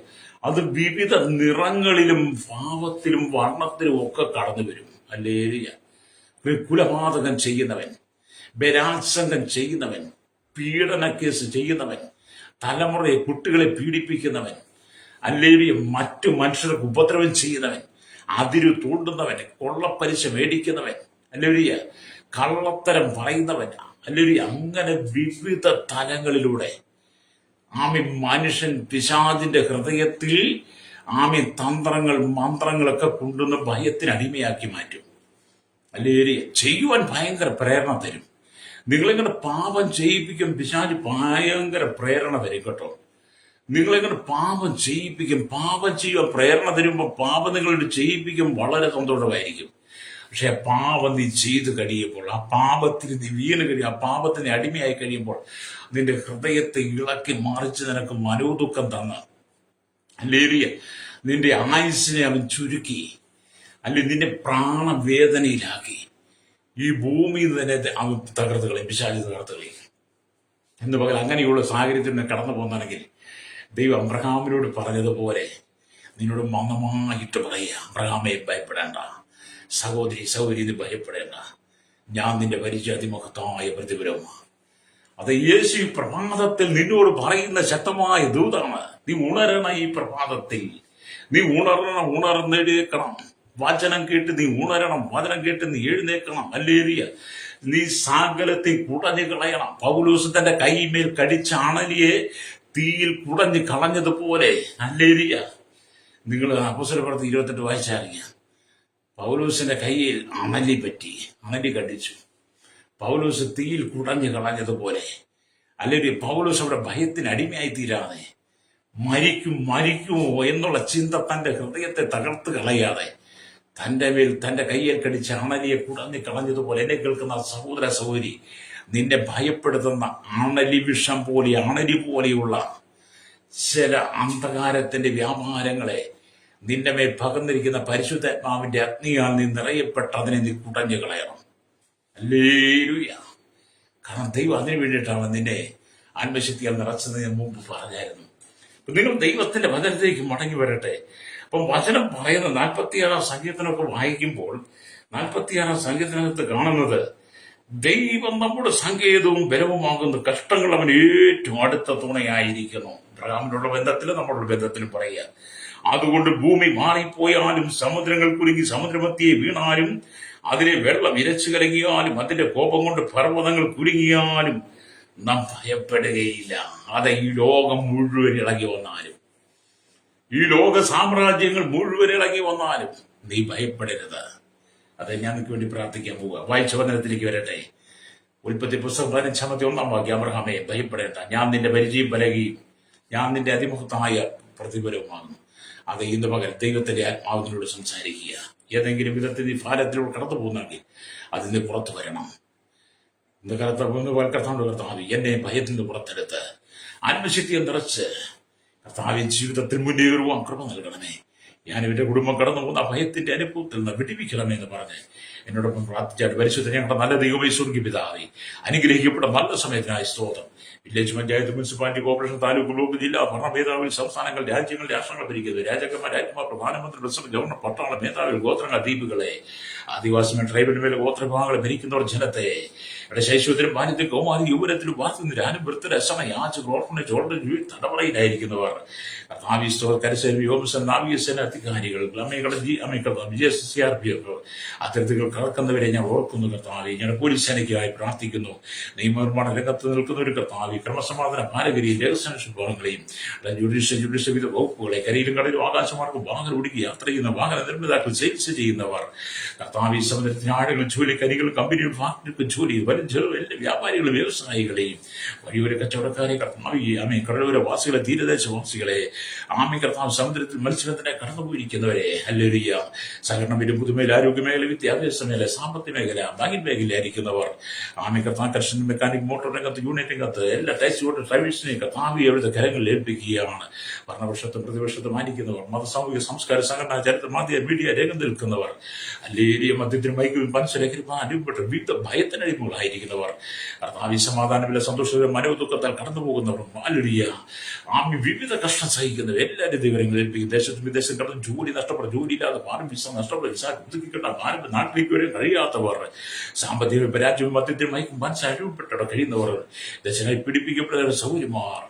അത് വിവിധ നിറങ്ങളിലും ഭാവത്തിലും വർണ്ണത്തിലും ഒക്കെ കടന്നു വരും. ഹല്ലേലൂയ കുലപാതകം ചെയ്യുന്നവൻ, ബലാത്സംഗം ചെയ്യുന്നവൻ, പീഡന കേസ് ചെയ്യുന്നവൻ, തലമുറയെ കുട്ടികളെ പീഡിപ്പിക്കുന്നവൻ, ഹല്ലേലൂയ മറ്റു മനുഷ്യർക്ക് ഉപദ്രവം ചെയ്യുന്നവൻ, അതിരു തൂണ്ടുന്നവൻ, കൊള്ളപ്പലിശ മേടിക്കുന്നവൻ, ഹല്ലേലൂയ കള്ളത്തരം പറയുന്നവൻ, ഹല്ലേലൂയ അങ്ങനെ വിവിധ തലങ്ങളിലൂടെ മനുഷ്യൻ പിശാചിന്റെ ഹൃദയത്തിൽ തന്ത്രങ്ങൾ മന്ത്രങ്ങളൊക്കെ കൊണ്ടുവന്ന് ഭയത്തിന് അടിമയാക്കി മാറ്റും. ഹല്ലേലൂയ ചെയ്യുവാൻ ഭയങ്കര പ്രേരണ തരും. നിങ്ങളിങ്ങനെ പാപം ചെയ്യിപ്പിക്കും പിശാച് ഭയങ്കര പ്രേരണ തരും കേട്ടോ. നിങ്ങളിങ്ങനെ പാപം ചെയ്യിപ്പിക്കും, പാപം ചെയ്യുവാൻ പ്രേരണ തരുമ്പോൾ പാപം നിങ്ങളോട് ചെയ്യിപ്പിക്കും വളരെ സന്തോഷമായിരിക്കും. പക്ഷെ പാപം നീ ചെയ്ത് കഴിയുമ്പോൾ, ആ പാപത്തിന് നീ വീണ് കഴിയും, ആ പാപത്തിന് അടിമയായി കഴിയുമ്പോൾ നിന്റെ ഹൃദയത്തെ ഇളക്കി മറിച്ച് നിനക്ക് മനോദുഃഖം തന്ന് ഹല്ലേലൂയ നിന്റെ ആയുസ്സിനെ അവൻ ചുരുക്കി, അല്ലെങ്കിൽ നിന്റെ പ്രാണവേദനയിലാക്കി ഈ ഭൂമിയിൽ തന്നെ അവൻ തകർത്ത് കളയും, പിശാച് തകർത്ത് കളയും. എന്ന് പകൽ അങ്ങനെയുള്ള സാഹചര്യത്തിൽ കടന്നു പോകുന്നതാണെങ്കിൽ ദൈവം അബ്രഹാമിനോട് പറഞ്ഞതുപോലെ നിന്നോട് മന്ദമായിട്ട് പറയുക, അബ്രഹാമെ ഭയപ്പെടേണ്ട, സഹോദരി ഇത് ഭയപ്പെടേണ്ട, ഞാൻ നിന്റെ പരിചയാതിമഹത്തായ പ്രതിഫലമാണ്. അത് യേശു ഈ പ്രഭാതത്തിൽ നിന്നോട് പറയുന്ന ശക്തമായ ദൂതാണ്. നീ ഉണരണം, ഈ പ്രഭാതത്തിൽ നീ ഉണർന്നെഴുന്നേക്കണം. വചനം കേട്ട് നീ ഉണരണം, വചനം കേട്ട് നീ എഴുന്നേക്കണം. ഹല്ലേലൂയ നീ സകലത്തിൽ കുടഞ്ഞു കളയണം. പൗലോസ് തന്റെ കൈമേൽ കടിച്ച അണലിയെ തീയിൽ കുടഞ്ഞു കളഞ്ഞതുപോലെ ഹല്ലേലൂയ നിങ്ങൾ അപ്പോസ്തലപ്രവൃത്തി 28 വായിച്ചറിയാം. പൗലോസിന്റെ കയ്യിൽ അണലി കടിച്ചു. പൗലോസ് തീയിൽ കുടഞ്ഞു കളഞ്ഞതുപോലെ അല്ലെങ്കിൽ പൗലോസ് അവിടെ ഭയത്തിന് അടിമയായി തീരാതെ മരിക്കുമോ എന്നുള്ള ചിന്ത തന്റെ ഹൃദയത്തെ തകർത്ത് കളയാതെ തന്റെ മേൽ തന്റെ കയ്യിൽ കടിച്ച അണലിയെ കുടഞ്ഞു കളഞ്ഞതുപോലെ എന്നെ കേൾക്കുന്ന സഹോദര സഹോദരി, നിന്നെ ഭയപ്പെടുത്തുന്ന അണലി പോലെയുള്ള ചില അന്ധകാരത്തിന്റെ വ്യാപാരങ്ങളെ നിന്റെ മേൽ പകർന്നിരിക്കുന്ന പരിശുദ്ധാത്മാവിന്റെ അഗ്നിയാൽ നീ നിറയപ്പെട്ട് അതിനെ നീ കുടഞ്ഞു കളയണം. ഹല്ലേലൂയ കാരണം ദൈവം അതിനു വേണ്ടിയിട്ടാണ് നിന്നെ ആത്മശക്തിയാൽ നിറച്ചത് ഞാൻ മുമ്പ് പറഞ്ഞായിരുന്നു. നിങ്ങൾ ദൈവത്തിന്റെ വചനത്തിലേക്ക് മടങ്ങി വരട്ടെ. അപ്പം വചനം പറയുന്ന 46 സങ്കീർത്തനമൊക്കെ വായിക്കുമ്പോൾ 46 സങ്കീർത്തനത്ത് കാണുന്നത് ദൈവം നമ്മുടെ സങ്കേതവും ബലവുമാകുന്ന കഷ്ടങ്ങൾ അവൻ ഏറ്റവും അടുത്ത തുണയായിരിക്കുന്നു. അബ്രഹാമിനുള്ള ബന്ധത്തിൽ നമ്മളുടെ ബന്ധത്തിലും പറയുക. അതുകൊണ്ട് ഭൂമി മാറിപ്പോയാലും സമുദ്രങ്ങൾ കുലുങ്ങി സമുദ്രമധ്യേ വീണാലും അതിലെ വെള്ളം ഇരച്ചു കലങ്ങിയാലും അതിന്റെ കോപം കൊണ്ട് പർവ്വതങ്ങൾ കുലുങ്ങിയാലും നാം ഭയപ്പെടുകയില്ല. അത് ഈ ലോകം മുഴുവൻ ഇളകി വന്നാലും, ഈ ലോക സാമ്രാജ്യങ്ങൾ മുഴുവൻ ഇളകി വന്നാലും നീ ഭയപ്പെടരുത്. അത് ഞാൻ നിനക്ക് വേണ്ടി പ്രാർത്ഥിക്കാൻ പോവുക. വായിച്ച വചനത്തിലേക്ക് വരട്ടെ. ഉൽപ്പത്തി പുസ്തകം 15-1 വാക്യം. അബ്രഹാമേ ഭയപ്പെടേണ്ട, ഞാൻ നിന്റെ പരിചയം പലകയും ഞാൻ നിന്റെ അതിമുഖത്തായ പ്രതിഫലവുമാകുന്നു. അത് ഇന്ന് പകൽ ദൈവത്തിന്റെ ആത്മാവിനോട് സംസാരിക്കുക. ഏതെങ്കിലും വിധത്തിൽ നീ ഫാലത്തിലൂടെ കടന്നു പോകുന്നെങ്കിൽ അതിന് പുറത്തു വരണം. ഇന്ന് കർത്താവ് എന്നെ ഭയത്തിൽ നിന്ന് പുറത്തെടുത്ത് ആത്മശക്തിയെ നിറച്ച് കർത്താവിൻ ജീവിതത്തിൽ മുന്നേറുവാൻ കൃപ നൽകണമേ. ഞാൻ എന്റെ കുടുംബം കടന്നു പോകുന്ന ഭയത്തിന്റെ അനുഭവത്തിൽ നിന്ന് വിടിവിക്കണമേ എന്ന് പറഞ്ഞ് എന്നോടൊപ്പം പ്രാർത്ഥിച്ചാൽ പരിശുദ്ധ ഞങ്ങളുടെ നല്ല ദൈവമേ സ്വർഗ്ഗീയ പിതാവേ, അനുഗ്രഹിക്കപ്പെട്ട നല്ല സമയത്തിനായി സ്തോത്രം. Village panchayat, municipality, corporation, taluk, block, ജില്ലാ ഭരണ മേധാവികൾ, സംസ്ഥാനങ്ങൾ, രാജ്യങ്ങൾ, രാഷ്ട്രങ്ങൾ ഭരിക്കുന്നത് രാജാക്കന്മാർ, രാജ്യമാർ, പ്രധാനമന്ത്രി, പ്രസിഡന്റ്, ഗവർണർ, പട്ടാള മേധാവികൾ, ഗോത്രങ്ങൾ, ദ്വീപുകളെ, ആദിവാസികൾ, ട്രൈബൽ മേലെ ഗോത്രവിഭാഗങ്ങളെ ഭരിക്കുന്നവർ, ജനത്തെ ഇവിടെ ശൈശവത്തിലും ബാല്യത്തിലും കൗമാരി യുവനത്തിലും വാർത്തുന്നിരാനും വൃത്തരസമ യാചകർ ഓർഫനേജ് ഓൾറെഡി തടവറയിലായിരിക്കുന്നവർ കർത്താവിസ്തോ കരസേന വ്യോമസേന നാവികസേന അധികാരികൾ CRPF അത്തരത്തിൽ കടക്കുന്നവരെ ഞാൻ ഓർക്കുന്നു കർത്താവെ. ഞാൻ പോലീസ് സേനയ്ക്കായി പ്രാർത്ഥിക്കുന്നു. നിയമനിർമ്മാണ രംഗത്ത് നിൽക്കുന്ന ഒരു കർത്താവെ, ക്രമസമാധാന പാലകരെയും രഹസ്യാന്വേഷണ വിഭാഗങ്ങളെയും ജുഡീഷ്യൽ വിധ വകുപ്പുകളെ കരയിലും കടലും ആകാശമാർഗം വാഹനം ഓടിക്കുക യാത്ര ചെയ്യുന്ന വാഹന നിർമ്മിതാക്കൾ സെയിൽസ് ചെയ്യുന്നവർ കർത്താവെ, സമുദ്രത്തിന് ആളുകളും ജോലിക്കാരികളും കമ്പനികളും ഫാക്ടറികൾക്കും ജോലി വരും എല്ലാ വ്യാപാരികളും വ്യവസായികളെയും വലിയൊരു കച്ചവടക്കാരെ കർത്താവെ, ആമേ കടലോര വാസികളെ തീരദേശവാസികളെ ആമേ കർത്താവ്, സമുദ്രത്തിൽ മത്സ്യബന്ധനെ കടന്നുപോയിരിക്കുന്നവരെ ഹല്ലേലൂയ, സഹകരണ പുതുമേഖല, ആരോഗ്യ മേഖല, വിദ്യാഭ്യാസ മേഖല, സാമ്പത്തിക മേഖല, ബാങ്കിങ് മേഖലയായിരിക്കുന്നവർ ആമേ കർത്താവ്, കർഷകൻ, മെക്കാനിക്, മോട്ടോർ രംഗത്ത്, യൂണിറ്റ് രംഗത്ത് എല്ലാ ടാക്സി ഓട്ടോ ഡ്രൈവേഴ്സിനെയും കർത്താവ് അവിടുത്തെ കരങ്ങളിൽ ഏൽപ്പിക്കുകയാണ്. ഭരണപക്ഷത്തും പ്രതിപക്ഷത്തും മാനിക്കുന്നവർ, മതസാമൂഹിക സംസ്കാര സംഘടന ചരിത്ര മാധ്യമ മീഡിയ രംഗത്ത് നിൽക്കുന്നവർ, അല്ലേരിയ മദ്യത്തിനും മൈക്കും പഞ്ചലഹരിപ്പാൻ അനുഭവപ്പെട്ട വിവിധ ഭയത്തിനടിമകളായിരിക്കുന്നവർ, കർത്താവ് സമാധാനമില്ല സന്തോഷകരം മനോദുഃഖത്താൽ കടന്നു പോകുന്നവർ, മാലുരിയ ആമി വിവിധ കഷ്ടം സഹിക്കുന്നവർ എല്ലാവരും വിവരങ്ങൾ ഏൽപ്പിക്കും. ദേശത്തും വിദേശം കടന്ന് ജോലി നഷ്ടപ്പെടും, ജോലിയില്ലാതെ പാരം വിസ നഷ്ടപ്പെടും, വിസ പുതുക്കിക്കിട്ട പാരം നാട്ടിലേക്ക് വരെ കഴിയാത്തവർ, സാമ്പത്തിക പരാജയവും മദ്യത്തിനും മൈക്കും പഞ്ച അനുഭവപ്പെട്ട കഴിയുന്നവർ, ദേശങ്ങളെ പീഡിപ്പിക്കപ്പെട്ടവർ, സൗര്യമാർ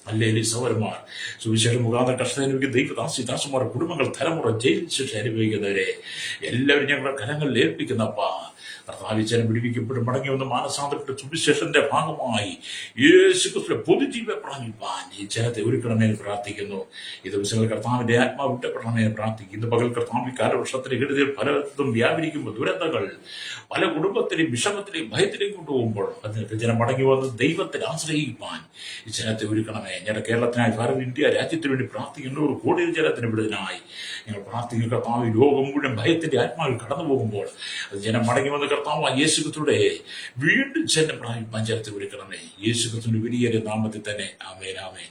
അല്ലെങ്കിൽ സൗരന്മാർ, സുവിശേഷ മുഖാന്തരം കഷ്ടത അനുഭവിക്കുന്ന ദൈവദാസിദാസന്മാർ, കുടുംബങ്ങൾ തലമുറ ജയിൽ ശിക്ഷ അനുഭവിക്കുന്നവരെ എല്ലാവരും ഞങ്ങളുടെ കരങ്ങളിൽ ഏൽപ്പിക്കുന്നപ്പാ. കർത്താവിച്ചനം പിടിപ്പിക്കപ്പെട്ട് മടങ്ങി വന്ന് മാനസാന്തരപ്പെട്ട സുവിശേഷന്റെ ഭാഗമായി യേശുക്രിസ്തുവിന്റെ പൊതുജീവ പ്രാപിപ്പാൻ ഈ ജനത്തെ ഒരുക്കണമേ പ്രാർത്ഥിക്കുന്നു. ഈ ദിവസങ്ങളിൽ കർത്താവിന്റെ ആത്മാവ് വിട്ടപ്പെടണമേ പ്രാർത്ഥിക്കുന്നു. ഇന്ന് പകൽ കർത്താവ് കാലവർഷത്തിന്റെ കെടുതിയിൽ പലയിടത്തും വ്യാപരിക്കുമ്പോൾ ദുരന്തങ്ങൾ പല കുടുംബത്തിലെയും വിഷമത്തിലെയും ഭയത്തിലേക്ക് കൊണ്ടുപോകുമ്പോൾ അതിനൊക്കെ ജനം മടങ്ങി വന്ന് ദൈവത്തിൽ ആശ്രയിപ്പാൻ ഈ ജനത്തെ ഒരുക്കണമേ. ഞങ്ങളുടെ കേരളത്തിനായി, ഭാരത ഇന്ത്യ രാജ്യത്തിന് വേണ്ടി പ്രാർത്ഥിക്കുന്ന ഒരു കോടി ജനത്തിന് വിടുതനായി ഞങ്ങൾ പ്രാർത്ഥിക്കുന്ന കർത്താവ്, ലോകം മുഴുവൻ ഭയത്തിന്റെ ആത്മാവിൽ കടന്നു പോകുമ്പോൾ അത് ജനം മടങ്ങി വന്ന് കർത്താവ് യേശുക്രിസ്തുവിന്റെ വീണ്ടും ജനം പ്രാപിപ്പാൻ ജനത്തെ ഒരുക്കണമേ. യേശുക്രിസ്തുവിന്റെ വലിയ നാമത്തിൽ തന്നെ ആമേൻ, ആമേൻ.